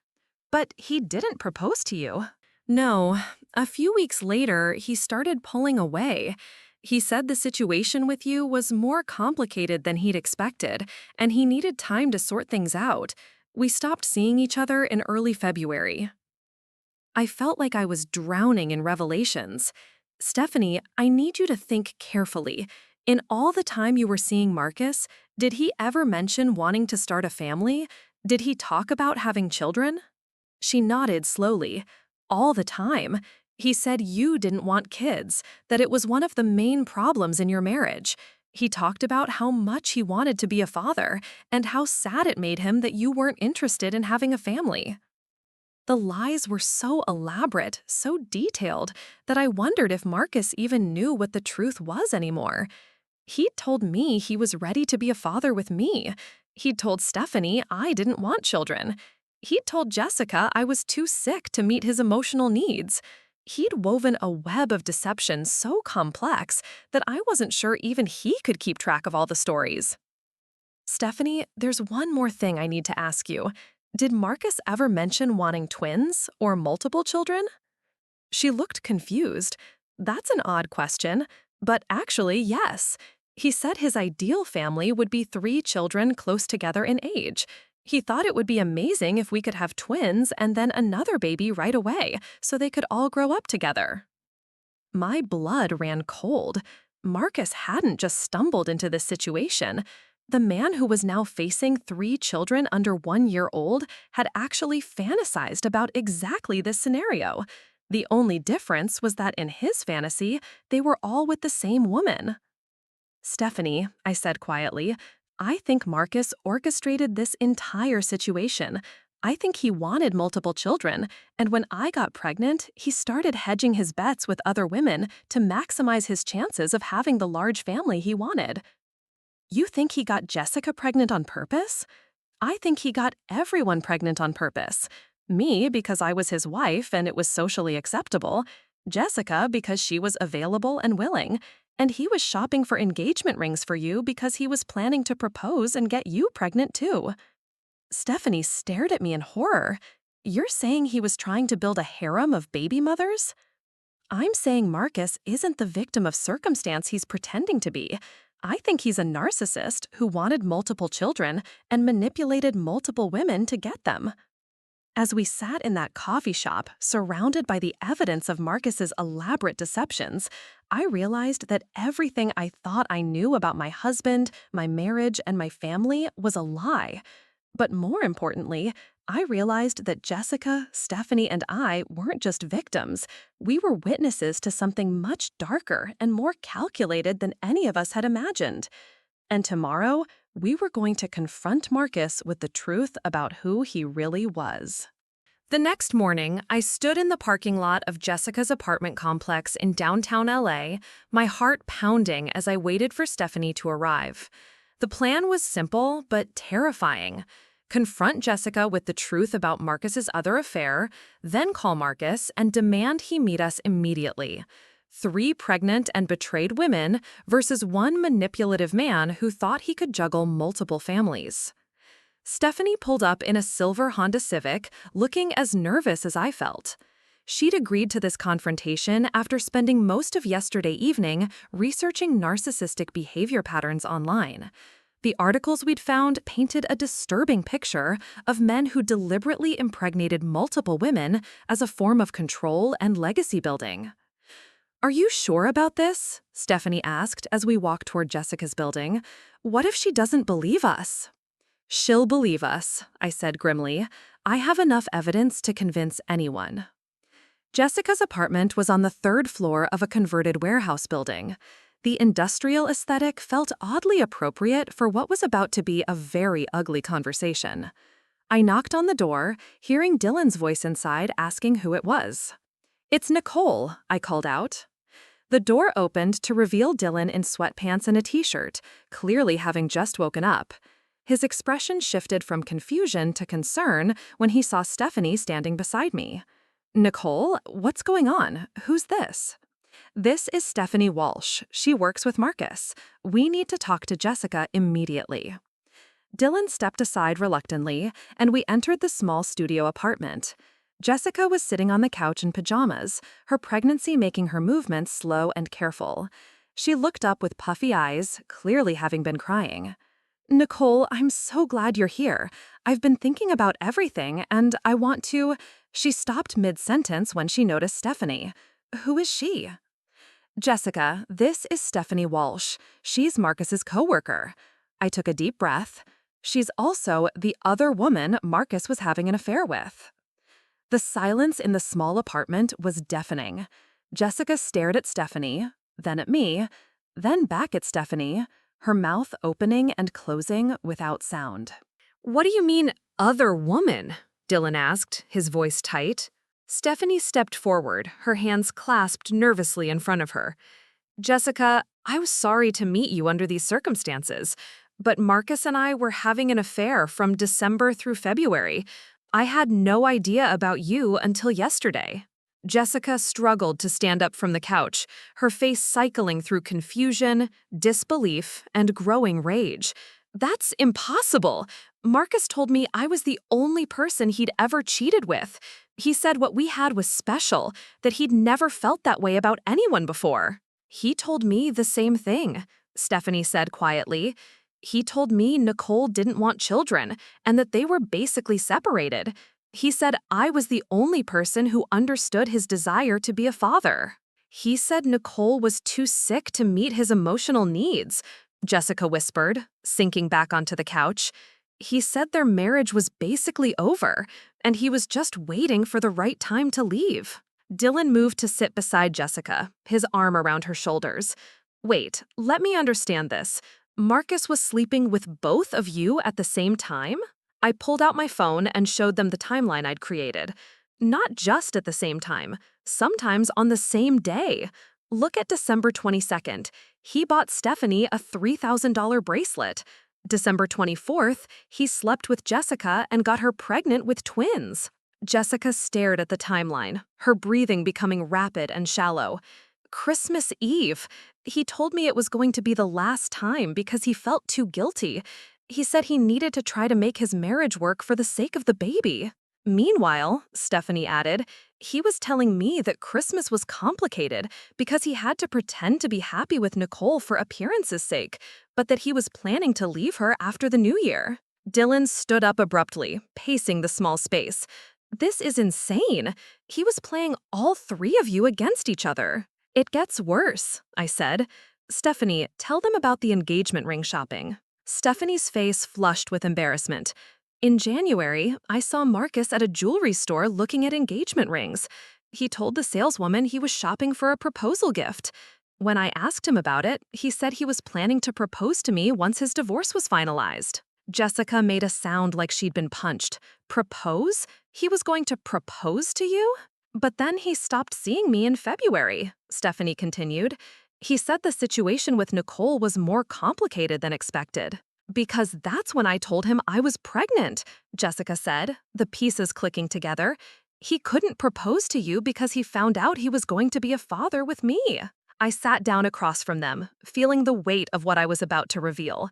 But he didn't propose to you. No. A few weeks later, he started pulling away. He said the situation with you was more complicated than he'd expected, and he needed time to sort things out. We stopped seeing each other in early February. I felt like I was drowning in revelations. Stephanie, I need you to think carefully. In all the time you were seeing Marcus, did he ever mention wanting to start a family? Did he talk about having children? She nodded slowly. All the time. He said you didn't want kids, that it was one of the main problems in your marriage. He talked about how much he wanted to be a father and how sad it made him that you weren't interested in having a family. The lies were so elaborate, so detailed, that I wondered if Marcus even knew what the truth was anymore. He'd told me he was ready to be a father with me. He'd told Stephanie I didn't want children. He'd told Jessica I was too sick to meet his emotional needs. He'd woven a web of deception so complex that I wasn't sure even he could keep track of all the stories. Stephanie, there's one more thing I need to ask you. Did Marcus ever mention wanting twins or multiple children? She looked confused. That's an odd question, but actually, yes. He said his ideal family would be 3 children close together in age. He thought it would be amazing if we could have twins and then another baby right away, so they could all grow up together. My blood ran cold. Marcus hadn't just stumbled into this situation. The man who was now facing 3 children under 1 year old had actually fantasized about exactly this scenario. The only difference was that in his fantasy, they were all with the same woman. Stephanie, I said quietly, I think Marcus orchestrated this entire situation. I think he wanted multiple children, and when I got pregnant, he started hedging his bets with other women to maximize his chances of having the large family he wanted. You think he got Jessica pregnant on purpose? I think he got everyone pregnant on purpose. Me, because I was his wife and it was socially acceptable. Jessica, because she was available and willing. And he was shopping for engagement rings for you because he was planning to propose and get you pregnant too. Stephanie stared at me in horror. You're saying he was trying to build a harem of baby mothers? I'm saying Marcus isn't the victim of circumstance he's pretending to be. I think he's a narcissist who wanted multiple children and manipulated multiple women to get them. As we sat in that coffee shop, surrounded by the evidence of Marcus's elaborate deceptions, I realized that everything I thought I knew about my husband, my marriage, and my family was a lie. But more importantly, I realized that Jessica, Stephanie, and I weren't just victims. We were witnesses to something much darker and more calculated than any of us had imagined. And tomorrow, we were going to confront Marcus with the truth about who he really was. The next morning, I stood in the parking lot of Jessica's apartment complex in downtown LA, my heart pounding as I waited for Stephanie to arrive. The plan was simple but terrifying. Confront Jessica with the truth about Marcus's other affair, then call Marcus and demand he meet us immediately. 3 pregnant and betrayed women versus 1 manipulative man who thought he could juggle multiple families. Stephanie pulled up in a silver Honda Civic, looking as nervous as I felt. She'd agreed to this confrontation after spending most of yesterday evening researching narcissistic behavior patterns online. The articles we'd found painted a disturbing picture of men who deliberately impregnated multiple women as a form of control and legacy building. Are you sure about this? Stephanie asked as we walked toward Jessica's building. What if she doesn't believe us? She'll believe us, I said grimly. I have enough evidence to convince anyone. Jessica's apartment was on the 3rd floor of a converted warehouse building. The industrial aesthetic felt oddly appropriate for what was about to be a very ugly conversation. I knocked on the door, hearing Dylan's voice inside asking who it was. It's Nicole, I called out. The door opened to reveal Dylan in sweatpants and a t-shirt, clearly having just woken up. His expression shifted from confusion to concern when he saw Stephanie standing beside me. Nicole, what's going on? Who's this? This is Stephanie Walsh. She works with Marcus. We need to talk to Jessica immediately. Dylan stepped aside reluctantly, and we entered the small studio apartment. Jessica was sitting on the couch in pajamas, her pregnancy making her movements slow and careful. She looked up with puffy eyes, clearly having been crying. Nicole, I'm so glad you're here. I've been thinking about everything, and I want to... She stopped mid-sentence when she noticed Stephanie. Who is she? Jessica, this is Stephanie Walsh. She's Marcus's coworker. I took a deep breath. She's also the other woman Marcus was having an affair with. The silence in the small apartment was deafening. Jessica stared at Stephanie, then at me, then back at Stephanie, her mouth opening and closing without sound. What do you mean, other woman? Dylan asked, his voice tight. Stephanie stepped forward, her hands clasped nervously in front of her. Jessica, I was sorry to meet you under these circumstances. But Marcus and I were having an affair from December through February. I had no idea about you until yesterday. Jessica struggled to stand up from the couch, her face cycling through confusion, disbelief, and growing rage. That's impossible. Marcus told me I was the only person he'd ever cheated with. He said what we had was special, that he'd never felt that way about anyone before. He told me the same thing, Stephanie said quietly. He told me Nicole didn't want children and that they were basically separated. He said I was the only person who understood his desire to be a father. He said Nicole was too sick to meet his emotional needs, Jessica whispered, sinking back onto the couch. He said their marriage was basically over, and he was just waiting for the right time to leave. Dylan moved to sit beside Jessica, his arm around her shoulders. Wait, let me understand this. Marcus was sleeping with both of you at the same time? I pulled out my phone and showed them the timeline I'd created. Not just at the same time, sometimes on the same day. Look at December 22nd. He bought Stephanie a $3,000 bracelet. December 24th, he slept with Jessica and got her pregnant with twins. Jessica stared at the timeline, her breathing becoming rapid and shallow. Christmas Eve. He told me it was going to be the last time because he felt too guilty. He said he needed to try to make his marriage work for the sake of the baby. Meanwhile, Stephanie added, he was telling me that Christmas was complicated because he had to pretend to be happy with Nicole for appearance's sake, but that he was planning to leave her after the new year. Dylan stood up abruptly, pacing the small space. This is insane. He was playing all three of you against each other. It gets worse, I said. Stephanie, tell them about the engagement ring shopping. Stephanie's face flushed with embarrassment. In January, I saw Marcus at a jewelry store looking at engagement rings. He told the saleswoman he was shopping for a proposal gift. When I asked him about it, he said he was planning to propose to me once his divorce was finalized. Jessica made a sound like she'd been punched. Propose? He was going to propose to you? But then he stopped seeing me in February, Stephanie continued. He said the situation with Nicole was more complicated than expected. Because that's when I told him I was pregnant, Jessica said, the pieces clicking together. He couldn't propose to you because he found out he was going to be a father with me. I sat down across from them, feeling the weight of what I was about to reveal.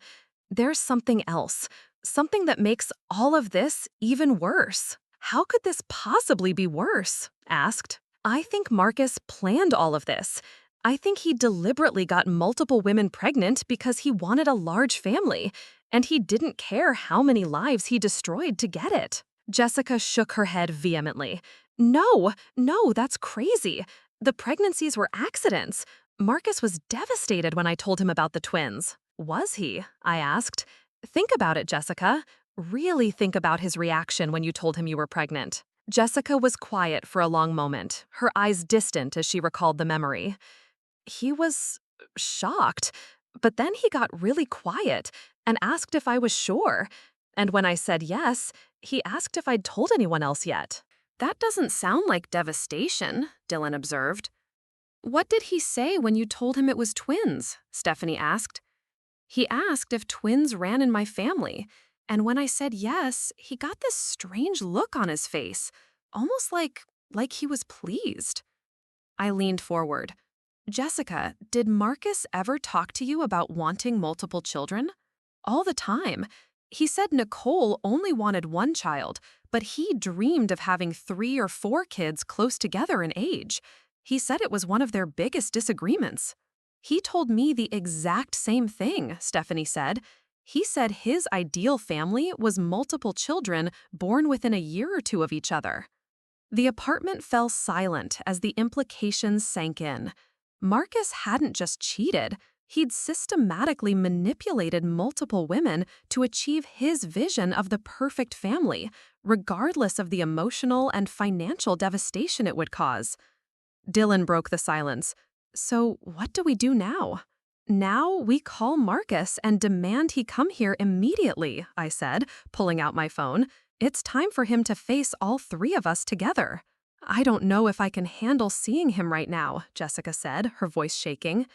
There's something else, something that makes all of this even worse. How could this possibly be worse? Asked. I think Marcus planned all of this. I think he deliberately got multiple women pregnant because he wanted a large family, and he didn't care how many lives he destroyed to get it. Jessica shook her head vehemently. No, that's crazy. The pregnancies were accidents. Marcus was devastated when I told him about the twins. Was he? I asked. Think about it, Jessica. Really think about his reaction when you told him you were pregnant. Jessica was quiet for a long moment, her eyes distant as she recalled the memory. He was shocked, but then he got really quiet and asked if I was sure. And when I said yes, he asked if I'd told anyone else yet. That doesn't sound like devastation, Dylan observed. What did he say when you told him it was twins? Stephanie asked. He asked if twins ran in my family, and when I said yes, he got this strange look on his face, almost like he was pleased. I leaned forward. Jessica, did Marcus ever talk to you about wanting multiple children? All the time. He said Nicole only wanted one child, but he dreamed of having 3 or 4 kids close together in age. He said it was one of their biggest disagreements. He told me the exact same thing, Stephanie said. He said his ideal family was multiple children born within a year or 2 of each other. The apartment fell silent as the implications sank in. Marcus hadn't just cheated, he'd systematically manipulated multiple women to achieve his vision of the perfect family, regardless of the emotional and financial devastation it would cause. Dylan broke the silence. So what do we do now? Now we call Marcus and demand he come here immediately, I said, pulling out my phone. It's time for him to face all 3 of us together. I don't know if I can handle seeing him right now, Jessica said, her voice shaking.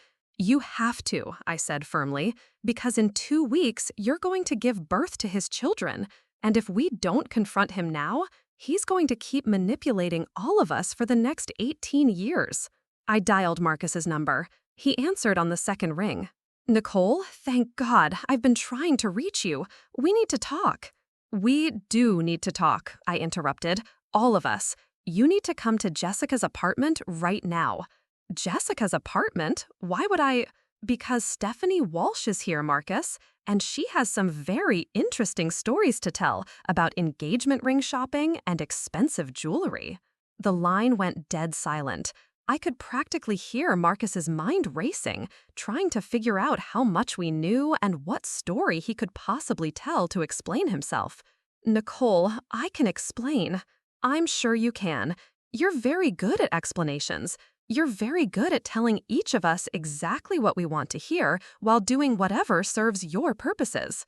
You have to, I said firmly, because in 2 weeks you're going to give birth to his children, and if we don't confront him now, he's going to keep manipulating all of us for the next 18 years. I dialed Marcus's number. He answered on the second ring. Nicole, thank God, I've been trying to reach you. We need to talk. We do need to talk, I interrupted. All of us. You need to come to Jessica's apartment right now. Jessica's apartment? Why would I? Because Stephanie Walsh is here, Marcus, and she has some very interesting stories to tell about engagement ring shopping and expensive jewelry. The line went dead silent. I could practically hear Marcus's mind racing, trying to figure out how much we knew and what story he could possibly tell to explain himself. Nicole, I can explain. I'm sure you can. You're very good at explanations. You're very good at telling each of us exactly what we want to hear while doing whatever serves your purposes.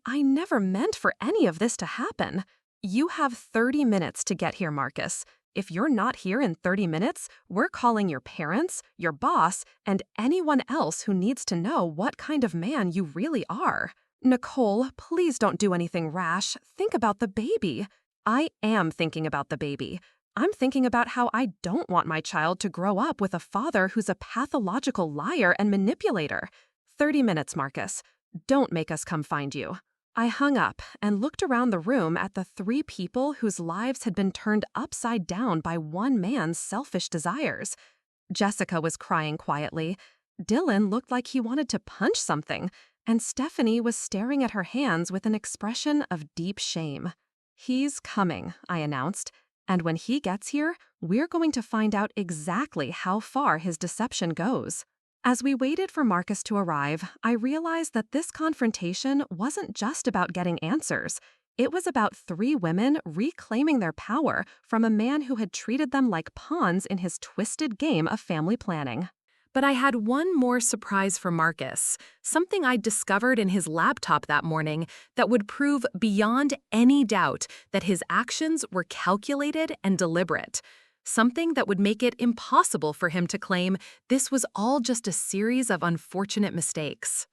I never meant for any of this to happen. You have 30 minutes to get here, Marcus. If you're not here in 30 minutes, we're calling your parents, your boss, and anyone else who needs to know what kind of man you really are. Nicole, please don't do anything rash. Think about the baby. I am thinking about the baby. I'm thinking about how I don't want my child to grow up with a father who's a pathological liar and manipulator. 30 minutes, Marcus. Don't make us come find you. I hung up and looked around the room at the 3 people whose lives had been turned upside down by one man's selfish desires. Jessica was crying quietly. Dylan looked like he wanted to punch something, and Stephanie was staring at her hands with an expression of deep shame. He's coming, I announced, and when he gets here, we're going to find out exactly how far his deception goes. As we waited for Marcus to arrive, I realized that this confrontation wasn't just about getting answers. It was about 3 women reclaiming their power from a man who had treated them like pawns in his twisted game of family planning. But I had one more surprise for Marcus, something I'd discovered in his laptop that morning that would prove beyond any doubt that his actions were calculated and deliberate. Something that would make it impossible for him to claim this was all just a series of unfortunate mistakes.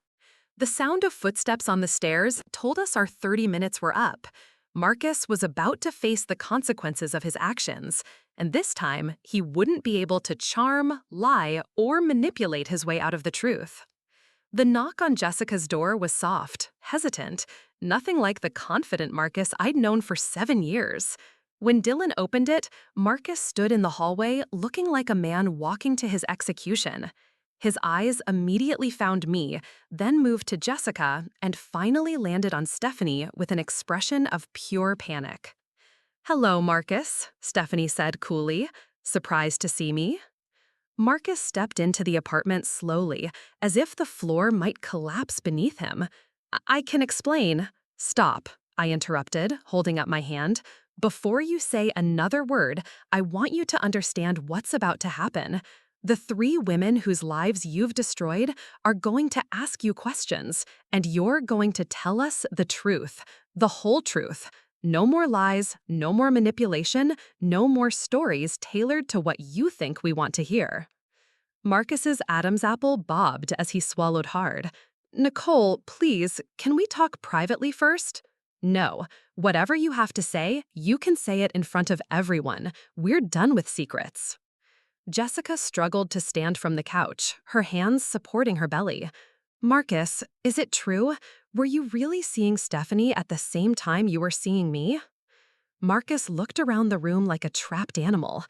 The sound of footsteps on the stairs told us our 30 minutes were up. Marcus was about to face the consequences of his actions, and this time he wouldn't be able to charm, lie, or manipulate his way out of the truth. The knock on Jessica's door was soft, hesitant, nothing like the confident Marcus I'd known for 7 years. When Dylan opened it, Marcus stood in the hallway looking like a man walking to his execution. His eyes immediately found me, then moved to Jessica, and finally landed on Stephanie with an expression of pure panic. "Hello, Marcus," Stephanie said coolly, surprised to see me. Marcus stepped into the apartment slowly, as if the floor might collapse beneath him. "I can explain." "Stop," I interrupted, holding up my hand. "Before you say another word, I want you to understand what's about to happen. The 3 women whose lives you've destroyed are going to ask you questions, and you're going to tell us the truth, the whole truth. No more lies, no more manipulation, no more stories tailored to what you think we want to hear." Marcus's Adam's apple bobbed as he swallowed hard. "Nicole, please, can we talk privately first?" "No. Whatever you have to say, you can say it in front of everyone. We're done with secrets." Jessica struggled to stand from the couch, her hands supporting her belly. "Marcus, is it true? Were you really seeing Stephanie at the same time you were seeing me?" Marcus looked around the room like a trapped animal.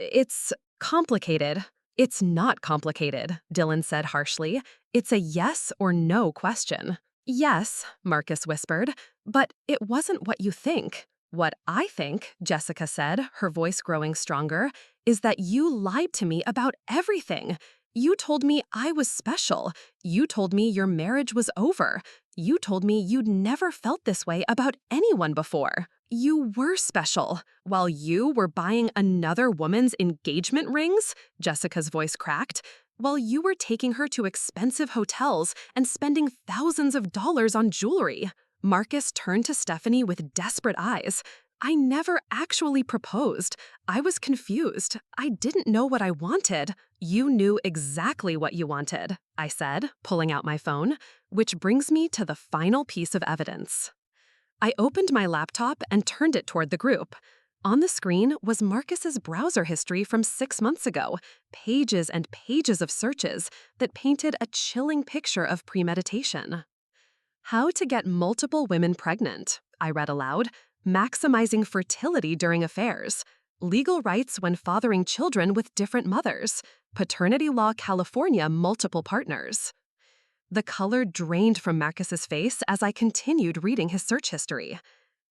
"It's complicated." "It's not complicated," Dylan said harshly. "It's a yes or no question." "Yes," Marcus whispered, "but it wasn't what you think." "What I think," Jessica said, her voice growing stronger, "is that you lied to me about everything. You told me I was special. You told me your marriage was over. You told me you'd never felt this way about anyone before. You were special. While you were buying another woman's engagement rings," Jessica's voice cracked, "while you were taking her to expensive hotels and spending thousands of dollars on jewelry." Marcus turned to Stephanie with desperate eyes. I never actually proposed. I was confused. I didn't know what I wanted. You knew exactly what you wanted, I said, pulling out my phone, which brings me to the final piece of evidence. I opened my laptop and turned it toward the group. On the screen was Marcus's browser history from 6 months ago, pages and pages of searches that painted a chilling picture of premeditation. How to get multiple women pregnant, I read aloud, maximizing fertility during affairs, legal rights when fathering children with different mothers, paternity law California multiple partners. The color drained from Marcus's face as I continued reading his search history.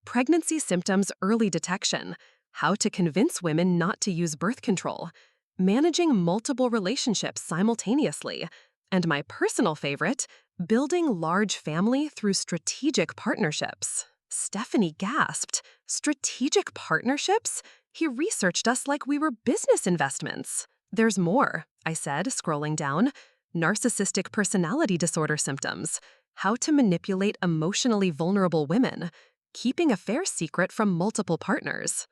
Pregnancy symptoms early detection, how to convince women not to use birth control, managing multiple relationships simultaneously, and my personal favorite, building large family through strategic partnerships. Stephanie gasped. Strategic partnerships? He researched us like we were business investments. There's more, I said, scrolling down. Narcissistic personality disorder symptoms, how to manipulate emotionally vulnerable women, keeping affairs secret from multiple partners.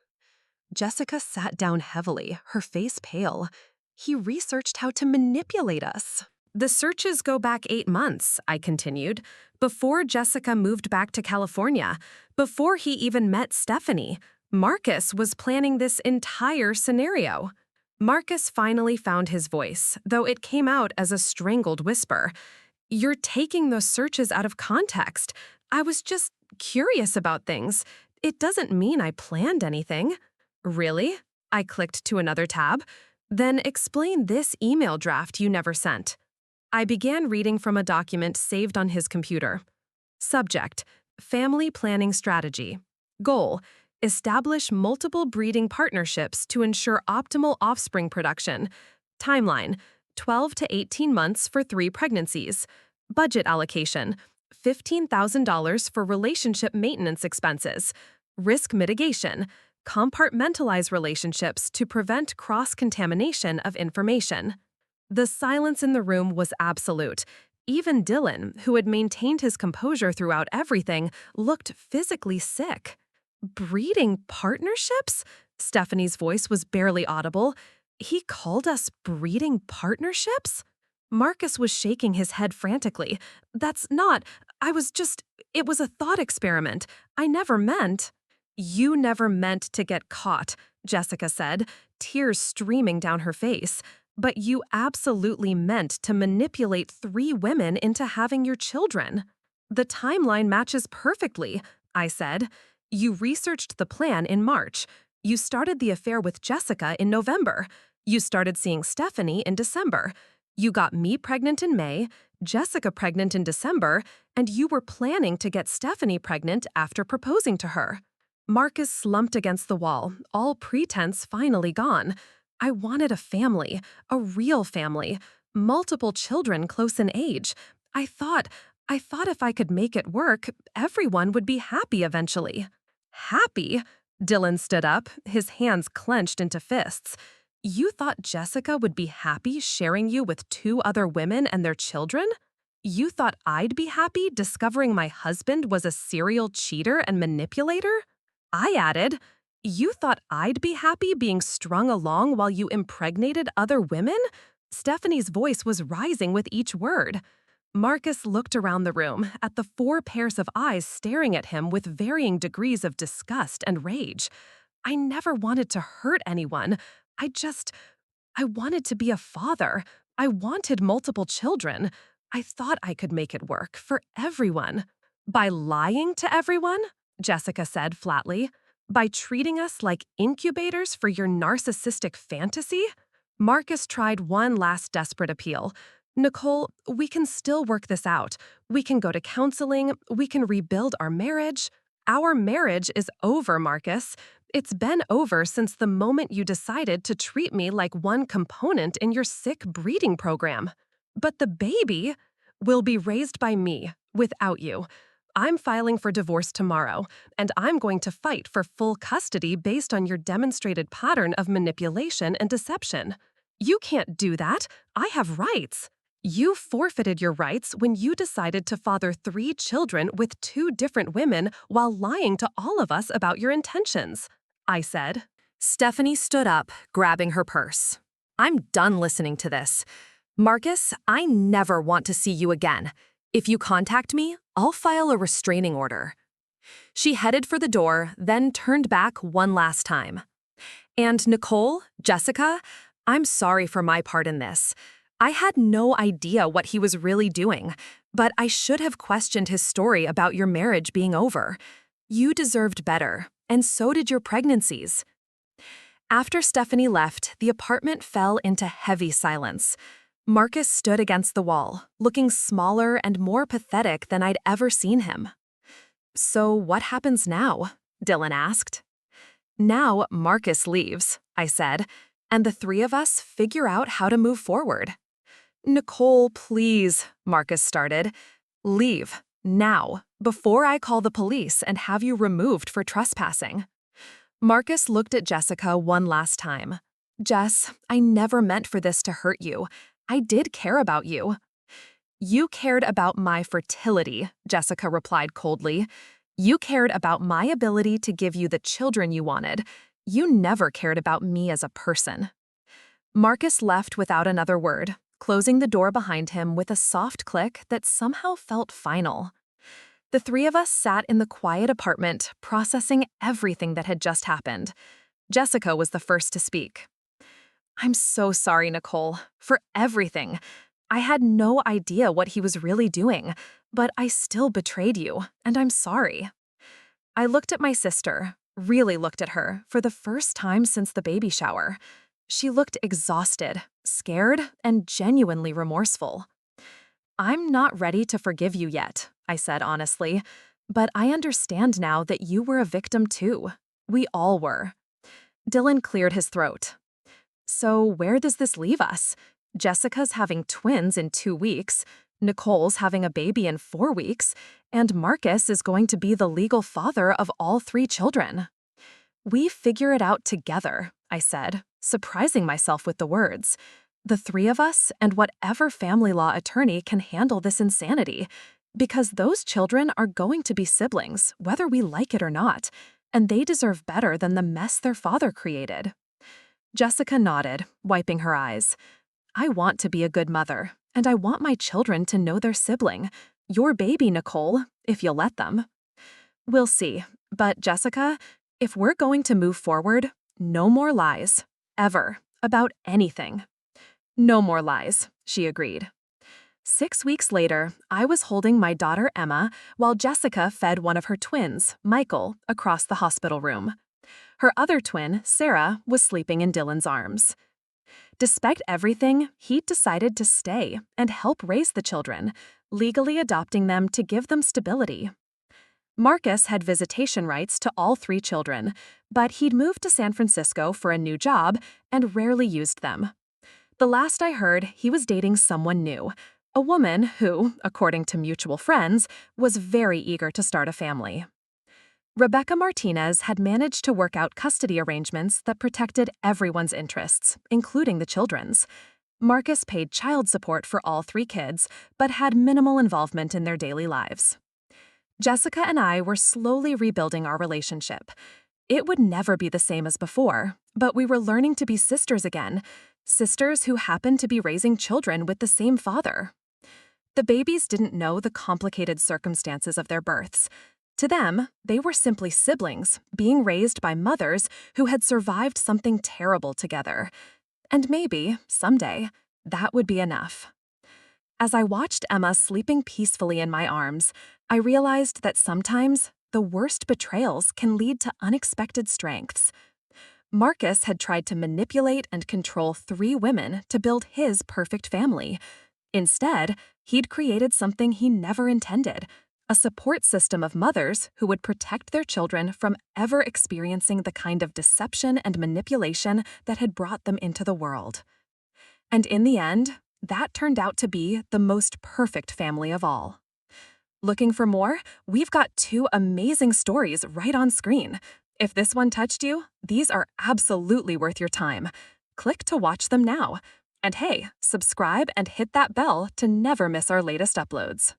Jessica sat down heavily, her face pale. He researched how to manipulate us. The searches go back 8 months, I continued, before Jessica moved back to California, before he even met Stephanie. Marcus was planning this entire scenario. Marcus finally found his voice, though it came out as a strangled whisper. You're taking those searches out of context. I was just curious about things. It doesn't mean I planned anything. Really? I clicked to another tab. Then explain this email draft you never sent. I began reading from a document saved on his computer. Subject: Family Planning Strategy. Goal: Establish multiple breeding partnerships to ensure optimal offspring production. Timeline: 12 to 18 months for 3 pregnancies. Budget allocation: $15,000 for relationship maintenance expenses. Risk mitigation: compartmentalize relationships to prevent cross-contamination of information. The silence in the room was absolute. Even Dylan, who had maintained his composure throughout everything, looked physically sick. Breeding partnerships? Stephanie's voice was barely audible. He called us breeding partnerships? Marcus was shaking his head frantically. That's not, it was a thought experiment. I never meant. You never meant to get caught, Jessica said, tears streaming down her face. But you absolutely meant to manipulate 3 women into having your children. The timeline matches perfectly, I said. You researched the plan in March. You started the affair with Jessica in November. You started seeing Stephanie in December. You got me pregnant in May, Jessica pregnant in December, and you were planning to get Stephanie pregnant after proposing to her. Marcus slumped against the wall, all pretense finally gone. I wanted a family, a real family, multiple children close in age. I thought if I could make it work, everyone would be happy eventually. Happy? Dylan stood up, his hands clenched into fists. You thought Jessica would be happy sharing you with 2 other women and their children? You thought I'd be happy discovering my husband was a serial cheater and manipulator? I added, you thought I'd be happy being strung along while you impregnated other women? Stephanie's voice was rising with each word. Marcus looked around the room at the 4 pairs of eyes staring at him with varying degrees of disgust and rage. I never wanted to hurt anyone. I wanted to be a father. I wanted multiple children. I thought I could make it work for everyone. By lying to everyone? Jessica said flatly. By treating us like incubators for your narcissistic fantasy? Marcus tried one last desperate appeal. Nicole, we can still work this out. We can go to counseling. We can rebuild our marriage. Our marriage is over, Marcus. It's been over since the moment you decided to treat me like one component in your sick breeding program. But the baby will be raised by me, without you. I'm filing for divorce tomorrow, and I'm going to fight for full custody based on your demonstrated pattern of manipulation and deception. You can't do that. I have rights. You forfeited your rights when you decided to father 3 children with 2 different women while lying to all of us about your intentions, I said. Stephanie stood up, grabbing her purse. I'm done listening to this. Marcus, I never want to see you again. If you contact me, I'll file a restraining order. She headed for the door, then turned back one last time. And Nicole, Jessica, I'm sorry for my part in this. I had no idea what he was really doing, but I should have questioned his story about your marriage being over. You deserved better, and so did your pregnancies. After Stephanie left, the apartment fell into heavy silence. Marcus stood against the wall, looking smaller and more pathetic than I'd ever seen him. So what happens now? Dylan asked. Now Marcus leaves, I said, and the 3 of us figure out how to move forward. Nicole, please, Marcus started. Leave, now, before I call the police and have you removed for trespassing. Marcus looked at Jessica one last time. Jess, I never meant for this to hurt you. I did care about you. You cared about my fertility, Jessica replied coldly. You cared about my ability to give you the children you wanted. You never cared about me as a person. Marcus left without another word, closing the door behind him with a soft click that somehow felt final. The 3 of us sat in the quiet apartment, processing everything that had just happened. Jessica was the first to speak. I'm so sorry, Nicole, for everything. I had no idea what he was really doing, but I still betrayed you, and I'm sorry. I looked at my sister, really looked at her, for the first time since the baby shower. She looked exhausted, scared, and genuinely remorseful. I'm not ready to forgive you yet, I said honestly, but I understand now that you were a victim too. We all were. Dylan cleared his throat. So where does this leave us? Jessica's having twins in 2 weeks, Nicole's having a baby in 4 weeks, and Marcus is going to be the legal father of all 3 children. We figure it out together, I said, surprising myself with the words. The 3 of us and whatever family law attorney can handle this insanity, because those children are going to be siblings, whether we like it or not, and they deserve better than the mess their father created. Jessica nodded, wiping her eyes. I want to be a good mother, and I want my children to know their sibling, your baby, Nicole, if you'll let them. We'll see, but Jessica, if we're going to move forward, no more lies, ever, about anything. No more lies, she agreed. 6 weeks later, I was holding my daughter Emma while Jessica fed one of her twins, Michael, across the hospital room. Her other twin, Sarah, was sleeping in Dylan's arms. Despite everything, he decided to stay and help raise the children, legally adopting them to give them stability. Marcus had visitation rights to all 3 children, but he'd moved to San Francisco for a new job and rarely used them. The last I heard, he was dating someone new, a woman who, according to mutual friends, was very eager to start a family. Rebecca Martinez had managed to work out custody arrangements that protected everyone's interests, including the children's. Marcus paid child support for all 3 kids, but had minimal involvement in their daily lives. Jessica and I were slowly rebuilding our relationship. It would never be the same as before, but we were learning to be sisters again, sisters who happened to be raising children with the same father. The babies didn't know the complicated circumstances of their births. To them, they were simply siblings, being raised by mothers who had survived something terrible together. And maybe, someday, that would be enough. As I watched Emma sleeping peacefully in my arms, I realized that sometimes the worst betrayals can lead to unexpected strengths. Marcus had tried to manipulate and control 3 women to build his perfect family. Instead, he'd created something he never intended, a support system of mothers who would protect their children from ever experiencing the kind of deception and manipulation that had brought them into the world. And in the end, that turned out to be the most perfect family of all. Looking for more? We've got 2 amazing stories right on screen. If this one touched you, these are absolutely worth your time. Click to watch them now. And hey, subscribe and hit that bell to never miss our latest uploads.